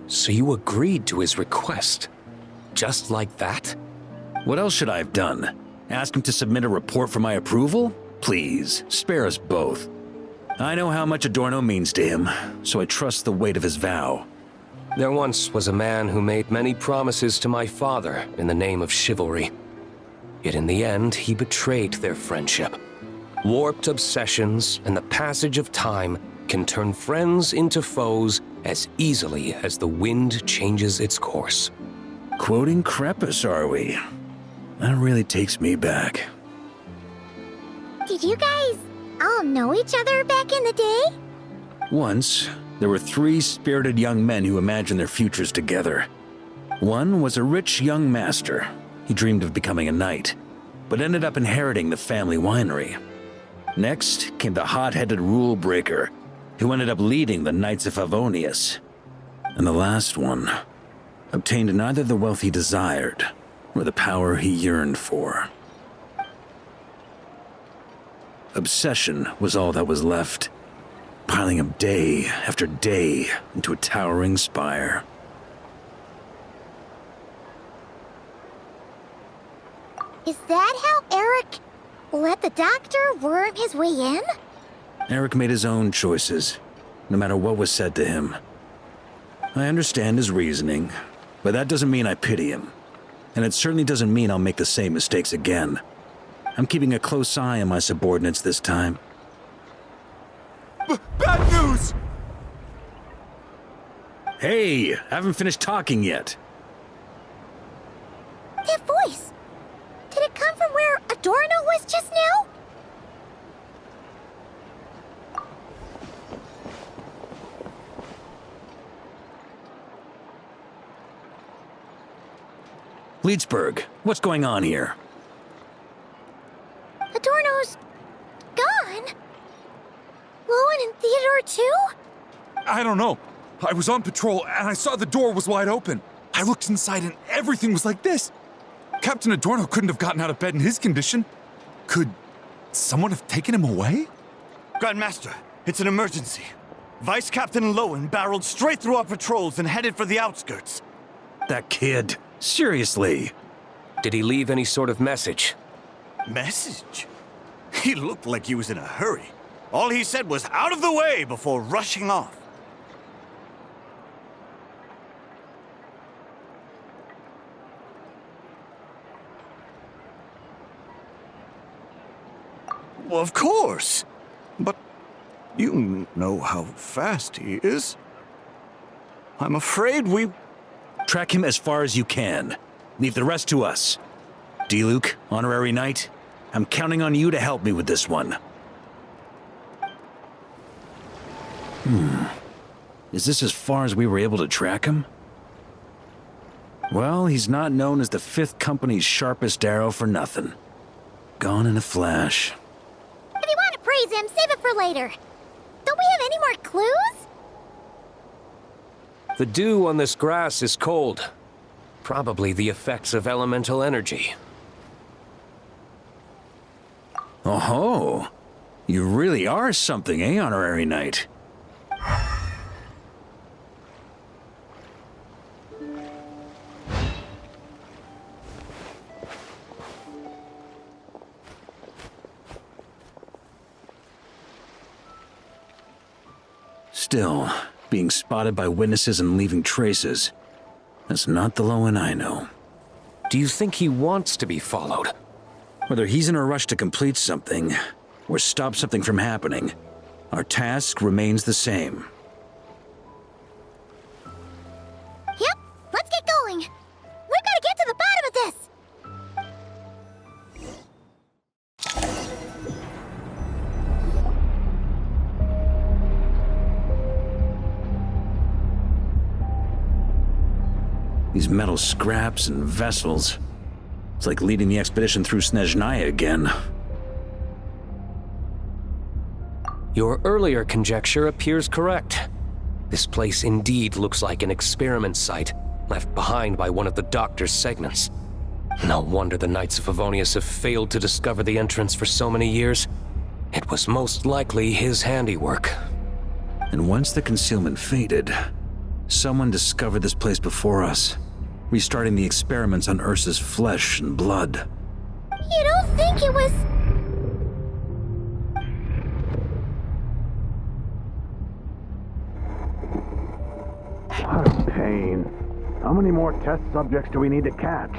So you agreed to his request? Just like that? What else should I have done? Ask him to submit a report for my approval? Please, spare us both. I know how much Adorno means to him, so I trust the weight of his vow. There once was a man who made many promises to my father in the name of chivalry. Yet in the end, he betrayed their friendship. Warped obsessions and the passage of time can turn friends into foes as easily as the wind changes its course. Quoting Crepus, are we? That really takes me back. Did you guys all know each other back in the day? Once, there were 3 spirited young men who imagined their futures together. One was a rich young master. He dreamed of becoming a knight, but ended up inheriting the family winery. Next came the hot-headed rule breaker, who ended up leading the Knights of Favonius. And the last one obtained neither the wealth he desired, nor the power he yearned for. Obsession was all that was left, piling up day after day into a towering spire. Is that how Eric let the doctor worm his way in? Eric made his own choices, no matter what was said to him. I understand his reasoning, but that doesn't mean I pity him. And it certainly doesn't mean I'll make the same mistakes again. I'm keeping a close eye on my subordinates this time. Bad news! Hey, haven't finished talking yet. That voice! Did it come from where Adorno was just now? Leedsburg, what's going on here? Adorno's gone? Lohen and Theodore too? I don't know. I was on patrol and I saw the door was wide open. I looked inside and everything was like this. Captain Adorno couldn't have gotten out of bed in his condition. Could someone have taken him away? Grandmaster, it's an emergency. Vice Captain Lohen barreled straight through our patrols and headed for the outskirts. That kid. Seriously. Did he leave any sort of message? Message? He looked like he was in a hurry. All he said was out of the way before rushing off. Well, of course. But you know how fast he is. I'm afraid we... Track him as far as you can. Leave the rest to us. D-Luke, honorary knight, I'm counting on you to help me with this one. Is this as far as we were able to track him? Well, he's not known as the 5th Company's sharpest arrow for nothing. Gone in a flash. If you want to praise him, save it for later. Don't we have any more clues? The dew on this grass is cold. Probably the effects of elemental energy. Oh-ho! You really are something, eh, honorary knight? Still, being spotted by witnesses and leaving traces, that's not the Lohen I know. Do you think he wants to be followed? Whether he's in a rush to complete something, or stop something from happening, our task remains the same. Yep, let's get going. We've got to get to the bottom of this. These metal scraps and vessels. It's like leading the expedition through Snezhnaya again. Your earlier conjecture appears correct. This place indeed looks like an experiment site, left behind by one of the Doctor's segments. No wonder the Knights of Favonius have failed to discover the entrance for so many years. It was most likely his handiwork. And once the concealment faded, someone discovered this place before us, restarting the experiments on Ursa's flesh and blood. You don't think it was... What a pain. How many more test subjects do we need to catch?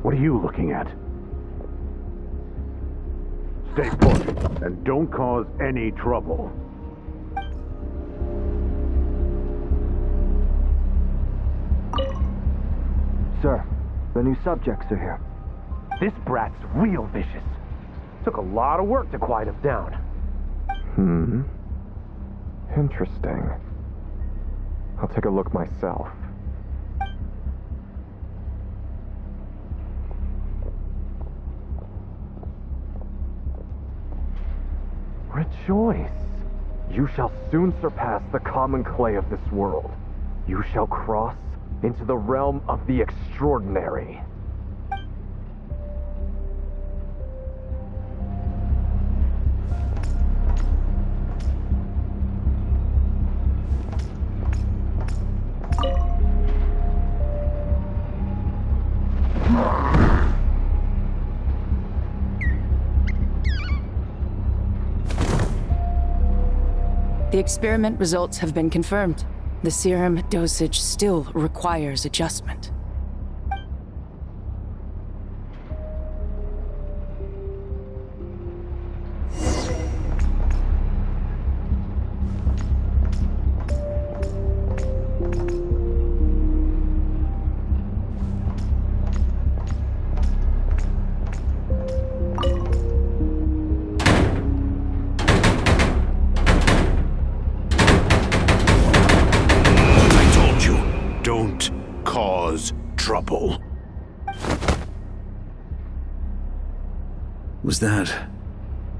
What are you looking at? Stay put, and don't cause any trouble. Sir, the new subjects are here. This brat's real vicious. Took a lot of work to quiet him down. Interesting. I'll take a look myself. Rejoice! You shall soon surpass the common clay of this world. You shall cross into the realm of the extraordinary. The experiment results have been confirmed. The serum dosage still requires adjustment. Trouble. Was that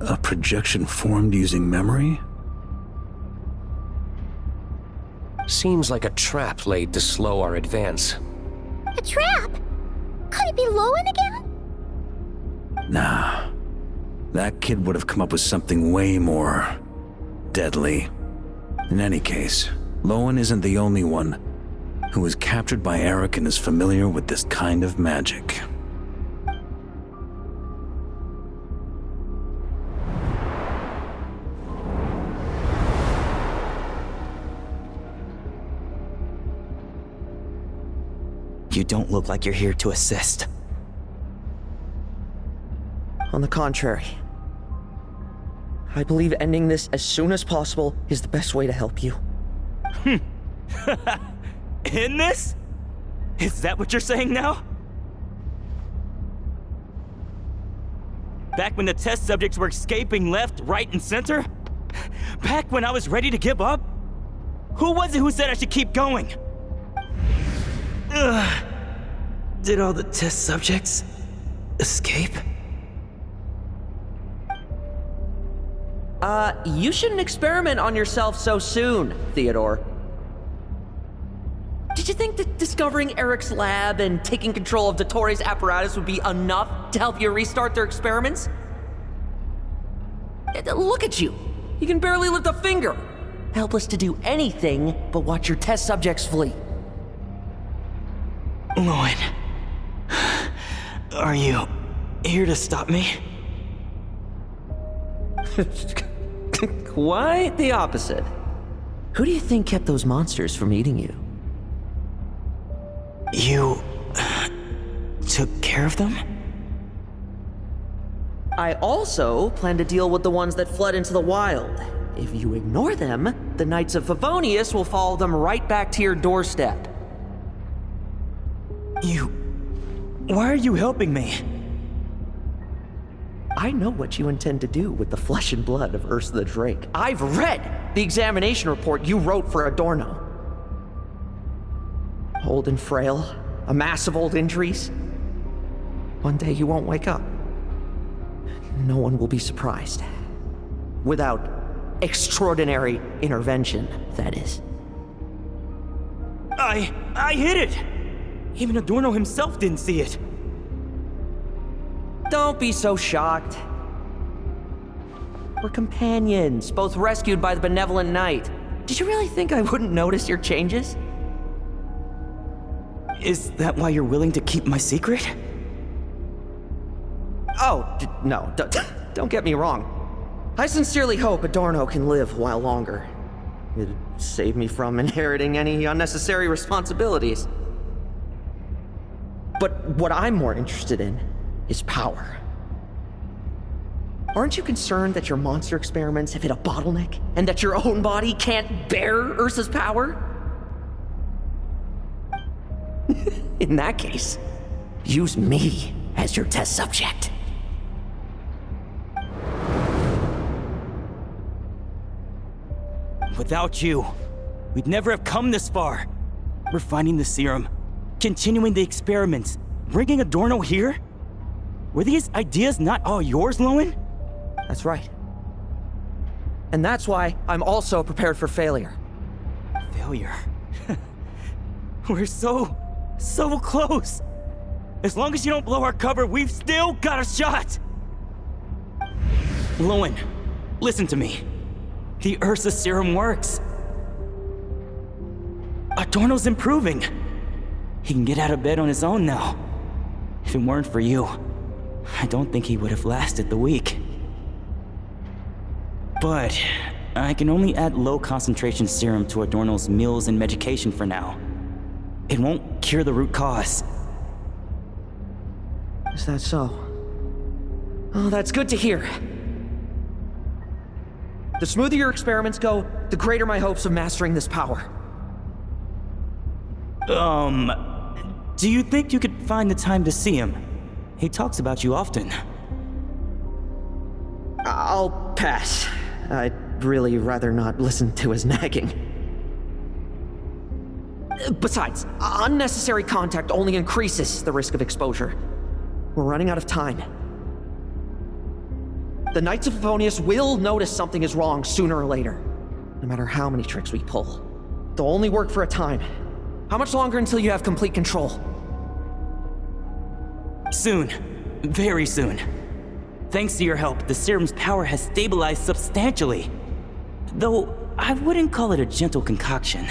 a projection formed using memory? Seems like a trap laid to slow our advance. A trap? Could it be Lohen again? Nah. That kid would have come up with something way more deadly. In any case, Lohen isn't the only one who was captured by Eric and is familiar with this kind of magic. You don't look like you're here to assist. On the contrary, I believe ending this as soon as possible is the best way to help you. In this? Is that what you're saying now? Back when the test subjects were escaping left, right, and center? Back when I was ready to give up? Who was it who said I should keep going? Did all the test subjects escape? You shouldn't experiment on yourself so soon, Theodore. Did you think that discovering Eric's lab and taking control of Dottores' apparatus would be enough to help you restart their experiments? Look at you. You can barely lift a finger. Helpless to do anything but watch your test subjects flee. Lohen, are you here to stop me? Quite the opposite. Who do you think kept those monsters from eating you? You took care of them? I also plan to deal with the ones that fled into the wild. If you ignore them, the Knights of Favonius will follow them right back to your doorstep. Why are you helping me? I know what you intend to do with the flesh and blood of Ursa the Drake. I've read the examination report you wrote for Adorno. Old and frail, a mass of old injuries. One day you won't wake up. No one will be surprised. Without extraordinary intervention, that is. I hit it! Even Adorno himself didn't see it. Don't be so shocked. We're companions, both rescued by the benevolent knight. Did you really think I wouldn't notice your changes? Is that why you're willing to keep my secret? Oh, no, don't get me wrong. I sincerely hope Adorno can live a while longer. It'd save me from inheriting any unnecessary responsibilities. But what I'm more interested in is power. Aren't you concerned that your monster experiments have hit a bottleneck and that your own body can't bear Ursa's power? In that case, use me as your test subject. Without you, we'd never have come this far. Refining the serum, continuing the experiments, bringing Adorno here? Were these ideas not all yours, Lohen? That's right. And that's why I'm also prepared for failure. Failure? We're so close. As long as you don't blow our cover, we've still got a shot. Lohen, listen to me. The Ursa serum works. Adorno's improving. He can get out of bed on his own now. If it weren't for you, I don't think he would have lasted the week. But I can only add low concentration serum to Adorno's meals and medication for now. It won't cure the root cause. Is that so? Oh, that's good to hear. The smoother your experiments go, the greater my hopes of mastering this power. Do you think you could find the time to see him? He talks about you often. I'll pass. I'd really rather not listen to his nagging. Besides, unnecessary contact only increases the risk of exposure. We're running out of time. The Knights of Favonius will notice something is wrong sooner or later, no matter how many tricks we pull. They'll only work for a time. How much longer until you have complete control? Soon. Very soon. Thanks to your help, the serum's power has stabilized substantially. Though, I wouldn't call it a gentle concoction.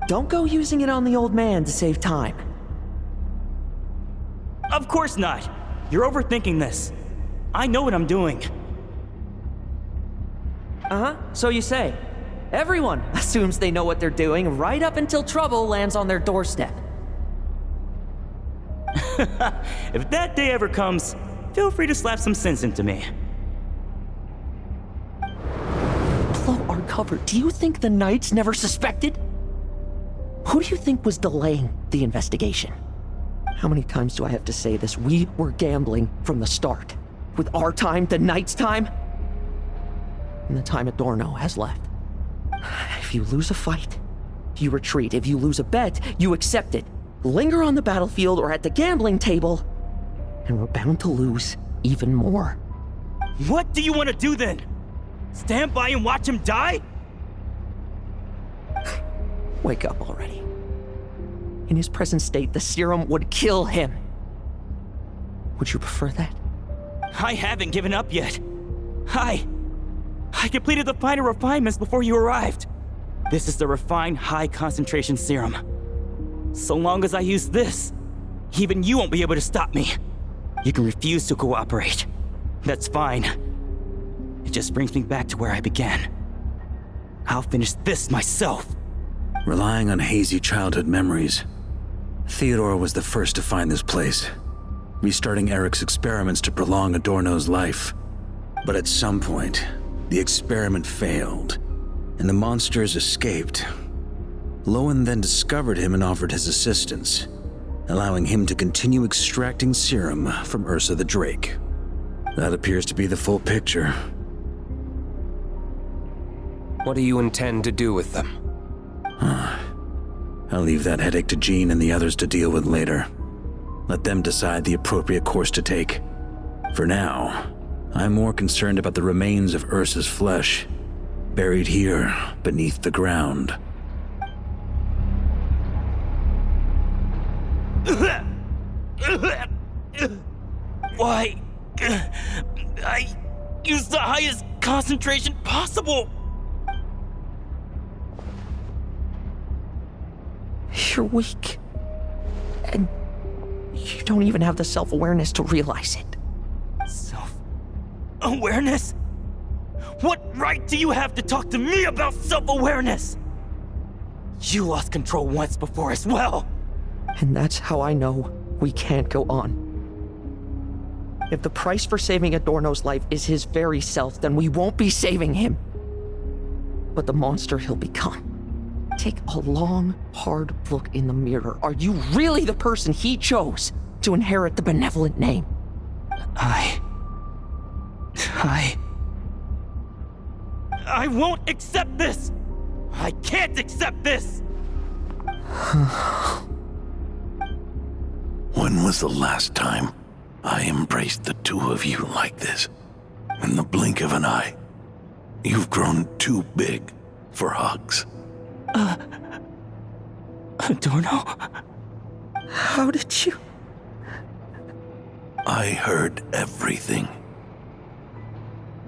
Don't go using it on the old man to save time. Of course not. You're overthinking this. I know what I'm doing. Uh-huh, so you say. Everyone assumes they know what they're doing right up until trouble lands on their doorstep. If that day ever comes, feel free to slap some sense into me. Blow our cover. Do you think the Knights never suspected? Who do you think was delaying the investigation? How many times do I have to say this? We were gambling from the start. With our time, the Knights' time, and the time Adorno has left. If you lose a fight, you retreat. If you lose a bet, you accept it. Linger on the battlefield or at the gambling table, and we're bound to lose even more. What do you want to do then? Stand by and watch him die? Wake up already. In his present state, the serum would kill him. Would you prefer that? I haven't given up yet. I completed the final refinements before you arrived. This is the refined high-concentration serum. So long as I use this, even you won't be able to stop me. You can refuse to cooperate. That's fine. It just brings me back to where I began. I'll finish this myself. Relying on hazy childhood memories, Theodore was the first to find this place, restarting Eric's experiments to prolong Adorno's life. But at some point, the experiment failed, and the monsters escaped. Lohen then discovered him and offered his assistance, allowing him to continue extracting serum from Ursa the Drake. That appears to be the full picture. What do you intend to do with them? I'll leave that headache to Jean and the others to deal with later. Let them decide the appropriate course to take. For now, I'm more concerned about the remains of Ursa's flesh, buried here beneath the ground. Why? I used the highest concentration possible. You're weak. And you don't even have the self-awareness to realize it. Self-awareness? What right do you have to talk to me about self-awareness? You lost control once before as well. And that's how I know we can't go on. If the price for saving Adorno's life is his very self, then we won't be saving him, but the monster he'll become. Take a long, hard look in the mirror. Are you really the person he chose to inherit the benevolent name? I won't accept this! I can't accept this! When was the last time I embraced the two of you like this? In the blink of an eye. You've grown too big for hugs. Adorno? How did you? I heard everything.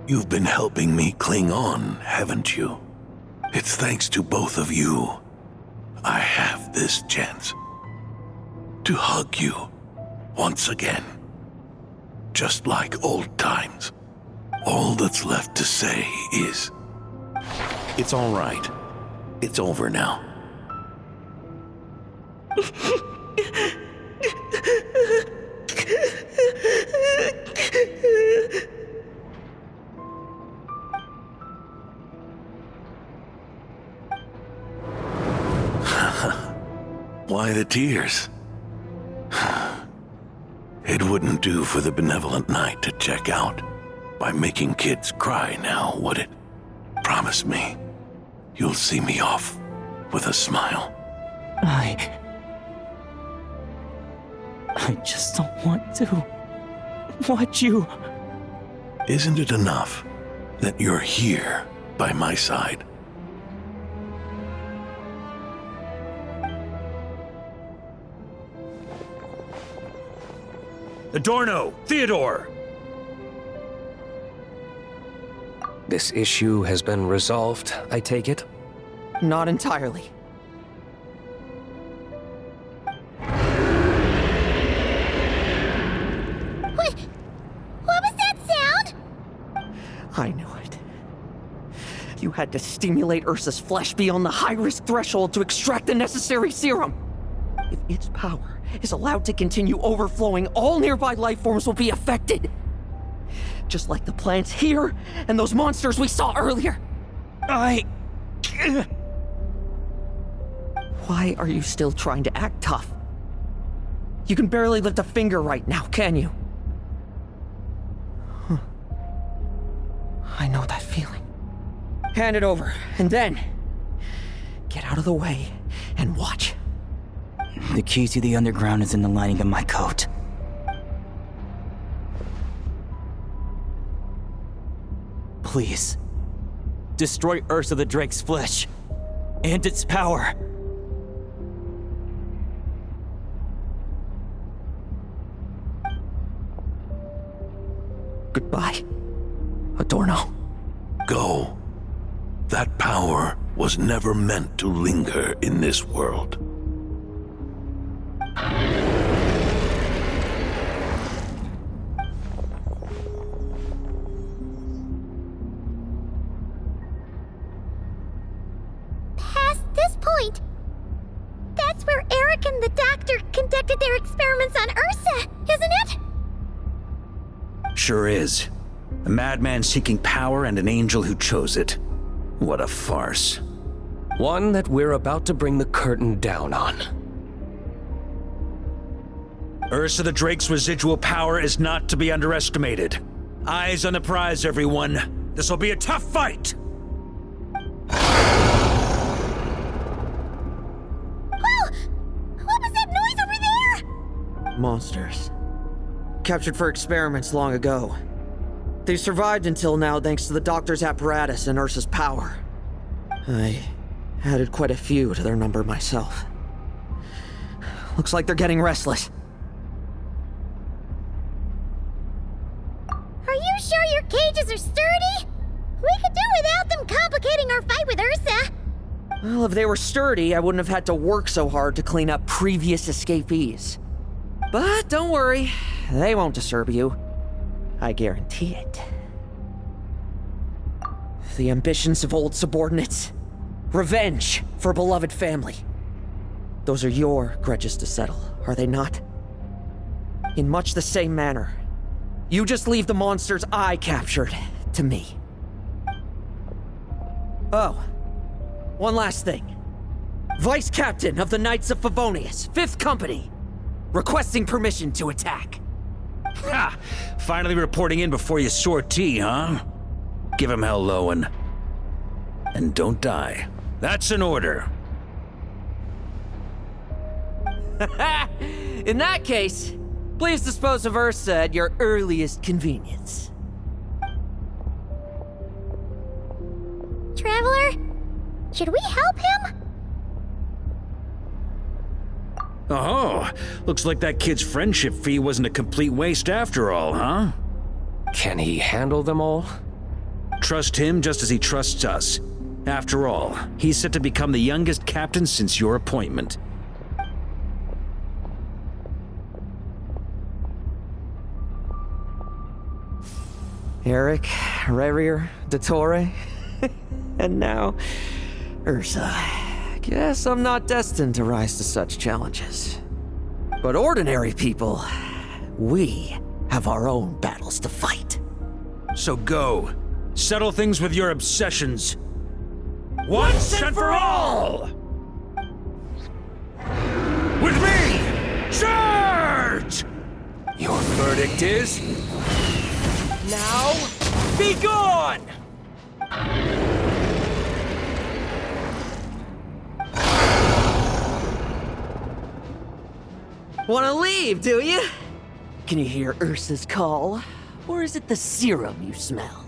You've been helping me cling on, haven't you? It's thanks to both of you I have this chance to hug you once again. Just like old times. All that's left to say is, it's all right. It's over now. Why the tears? It wouldn't do for the benevolent knight to check out by making kids cry now, would it? Promise me, you'll see me off with a smile. I just don't want to watch you. Isn't it enough that you're here by my side? Adorno! Theodore! This issue has been resolved, I take it? Not entirely. What was that sound? I knew it. You had to stimulate Ursa's flesh beyond the high-risk threshold to extract the necessary serum. If its power is allowed to continue overflowing, all nearby life forms will be affected. Just like the plants here and those monsters we saw earlier. Why are you still trying to act tough? You can barely lift a finger right now, can you? I know that feeling. Hand it over, and then get out of the way and watch. The key to the underground is in the lining of my coat. Please, destroy Ursa the Drake's flesh and its power. Goodbye, Adorno. Go. That power was never meant to linger in this world. Past this point, Sure is. A madman seeking power and an angel who chose it. What a farce. One that we're about to bring the curtain down on. Ursa the Drake's residual power is not to be underestimated. Eyes on the prize, everyone. This'll be a tough fight! Oh! What was that noise over there? Monsters. Captured for experiments long ago. They've survived until now thanks to the doctor's apparatus and Ursa's power. I added quite a few to their number myself. Looks like they're getting restless. Are you sure your cages are sturdy? We could do without them complicating our fight with Ursa. Well, if they were sturdy, I wouldn't have had to work so hard to clean up previous escapees. But don't worry, they won't disturb you. I guarantee it. The ambitions of old subordinates. Revenge for beloved family. Those are your grudges to settle, are they not? In much the same manner, you just leave the monsters I captured to me. Oh, one last thing. Vice Captain of the Knights of Favonius, 5th Company, requesting permission to attack. Ha! Finally reporting in before you sortie, huh? Give him hell, Lohen. And don't die. That's an order. In that case, please dispose of Ursa at your earliest convenience. Traveler, should we help him? Oh, looks like that kid's friendship fee wasn't a complete waste after all, huh? Can he handle them all? Trust him just as he trusts us. After all, he's set to become the youngest captain since your appointment. Eric, Rerir, Dottore, and now Ursa. Guess I'm not destined to rise to such challenges. But ordinary people, we have our own battles to fight. So go. Settle things with your obsessions. Once and for all! With me! Charge! Your verdict is... Now, be gone! Wanna leave, do you? Can you hear Ursa's call? Or is it the serum you smell?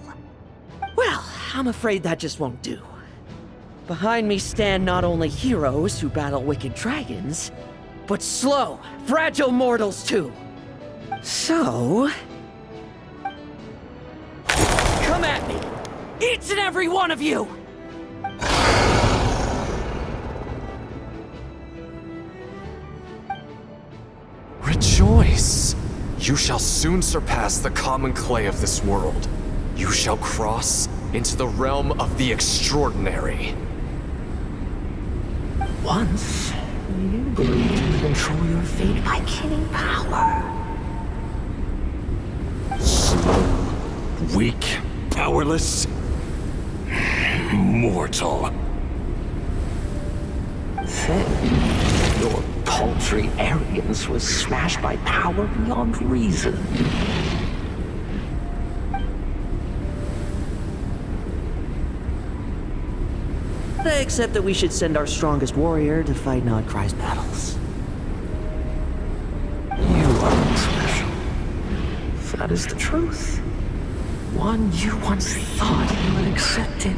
Well, I'm afraid that just won't do. Behind me stand not only heroes who battle wicked dragons, but slow, fragile mortals too. So... come at me! Each and every one of you! Rejoice! You shall soon surpass the common clay of this world. You shall cross into the realm of the extraordinary. Once, you believed you could control your fate by killing power. Slow, weak, powerless, mortal. Then, your paltry arrogance was smashed by power beyond reason. Except that we should send our strongest warrior to fight Nodcry's battles. You are special. That is the truth. One you once thought you had accepted.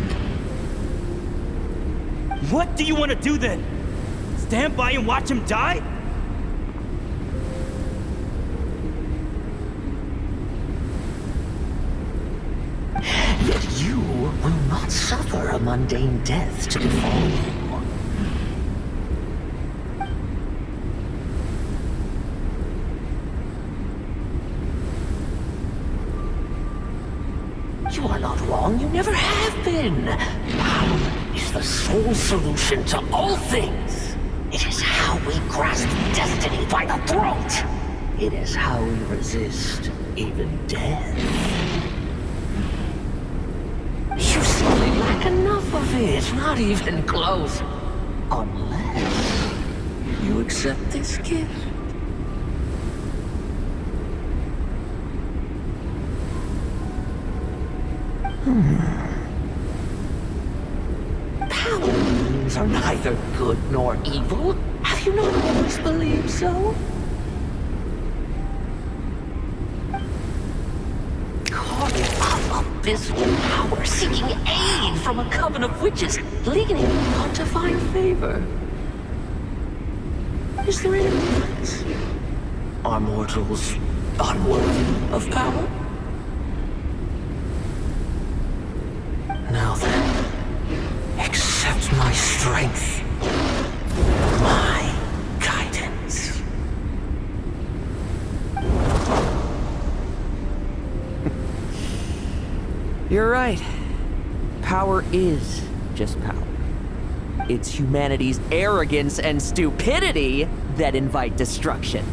What do you want to do then? Stand by and watch him die? Yet you will not suffer a mundane death to befall you. You are not wrong, you never have been. Power is the sole solution to all things. It is how we grasp destiny by the throat. It is how we resist even death. You simply lack enough of it, not even close. Unless you accept this gift. Powers are neither good nor evil. Have you not always believed so? Caught up abysmal power, seeking aid from a coven of witches, leading on to find favor. Is there any difference? Are mortals unworthy of power? Now then, accept my strength, my guidance. You're right. Power is just power. It's humanity's arrogance and stupidity that invite destruction.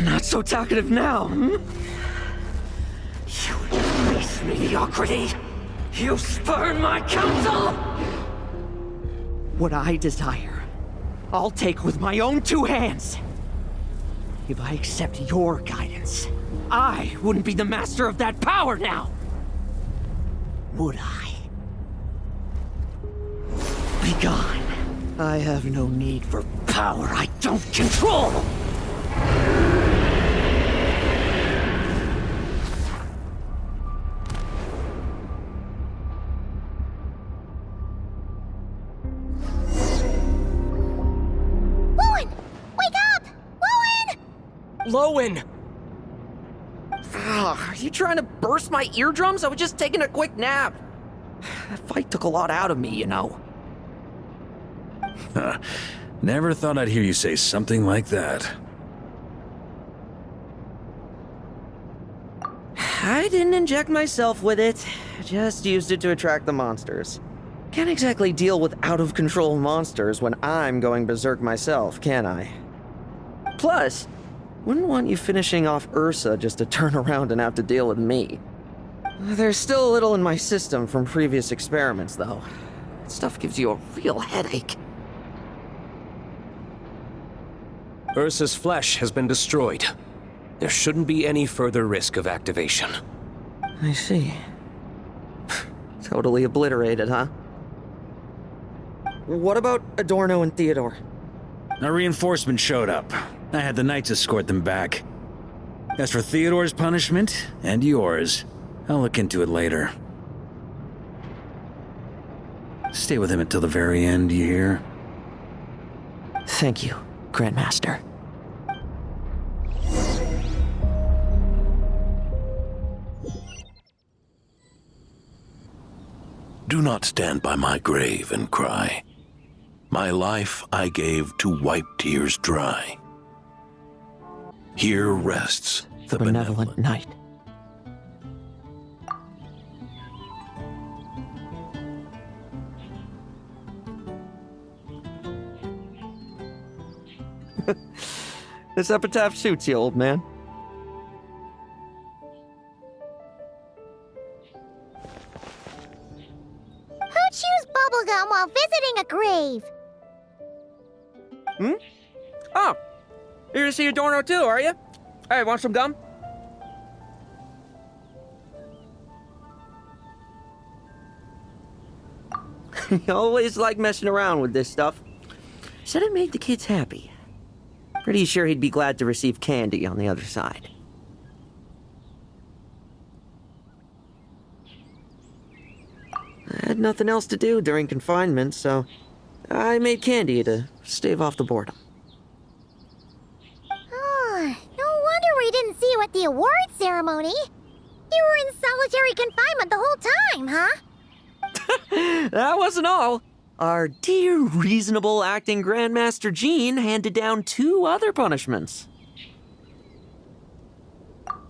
Not so talkative now, hmm? You embrace mediocrity. You spurn my counsel. What I desire, I'll take with my own two hands. If I accept your guidance, I wouldn't be the master of that power now. Would I? Be gone. I have no need for power I don't control. Lohen! Wake up! Lohen! Lohen! Are you trying to burst my eardrums? I was just taking a quick nap. That fight took a lot out of me, you know. Never thought I'd hear you say something like that. I didn't inject myself with it. Just used it to attract the monsters. Can't exactly deal with out-of-control monsters when I'm going berserk myself, can I? Plus, wouldn't want you finishing off Ursa just to turn around and have to deal with me. There's still a little in my system from previous experiments, though. That stuff gives you a real headache. Ursa's flesh has been destroyed. There shouldn't be any further risk of activation. I see. Totally obliterated, huh? What about Adorno and Theodore? A reinforcement showed up. I had the Knights escort them back. As for Theodore's punishment, and yours, I'll look into it later. Stay with him until the very end, you hear? Thank you, Grandmaster. Do not stand by my grave and cry. My life I gave to wipe tears dry. Here rests the benevolent Knight. This epitaph suits you, old man. Who chews bubblegum while visiting a grave? Hmm? Oh, you're to see Adorno too, are you? Hey, want some gum? You always like messing around with this stuff. Said it made the kids happy. Pretty sure he'd be glad to receive candy on the other side. I had nothing else to do during confinement, so I made candy to stave off the boredom. Oh, no wonder we didn't see you at the award ceremony. You were in solitary confinement the whole time, huh? That wasn't all. Our dear, reasonable acting Grandmaster Jean handed down 2 other punishments.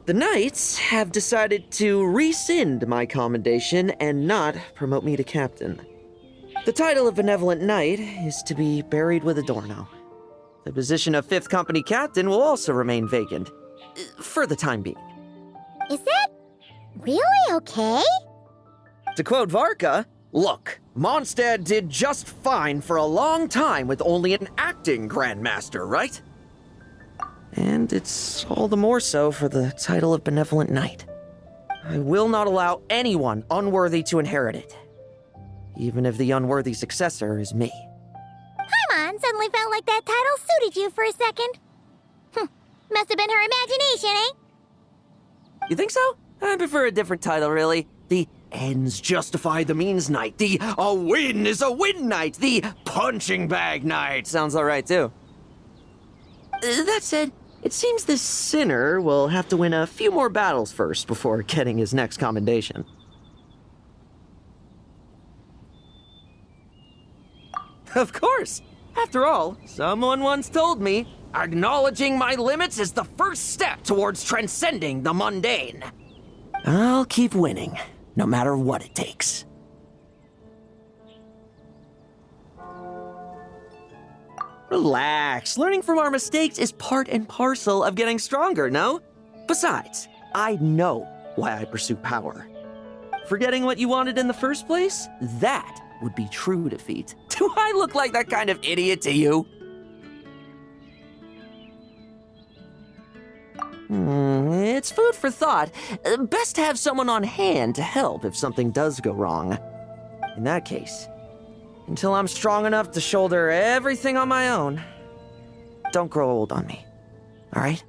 The Knights have decided to rescind my commendation and not promote me to captain. The title of Benevolent Knight is to be buried with Adorno. The position of 5th Company Captain will also remain vacant, for the time being. Is that really okay? To quote Varka, look, Mondstadt did just fine for a long time with only an acting Grandmaster, right? And it's all the more so for the title of Benevolent Knight. I will not allow anyone unworthy to inherit it, even if the unworthy successor is me. Paimon suddenly felt like that title suited you for a second. Must have been her imagination, eh? You think so? I prefer a different title, really. The ends justify the means knight. The a win is a win knight. The punching bag knight. Sounds alright, too. That said, it seems this sinner will have to win a few more battles first before getting his next commendation. Of course! After all, someone once told me, acknowledging my limits is the first step towards transcending the mundane. I'll keep winning, no matter what it takes. Relax. Learning from our mistakes is part and parcel of getting stronger, no? Besides, I know why I pursue power. Forgetting what you wanted in the first place? That would be true defeat. Do I look like that kind of idiot to you? It's food for thought. Best to have someone on hand to help if something does go wrong. In that case, until I'm strong enough to shoulder everything on my own, don't grow old on me, all right?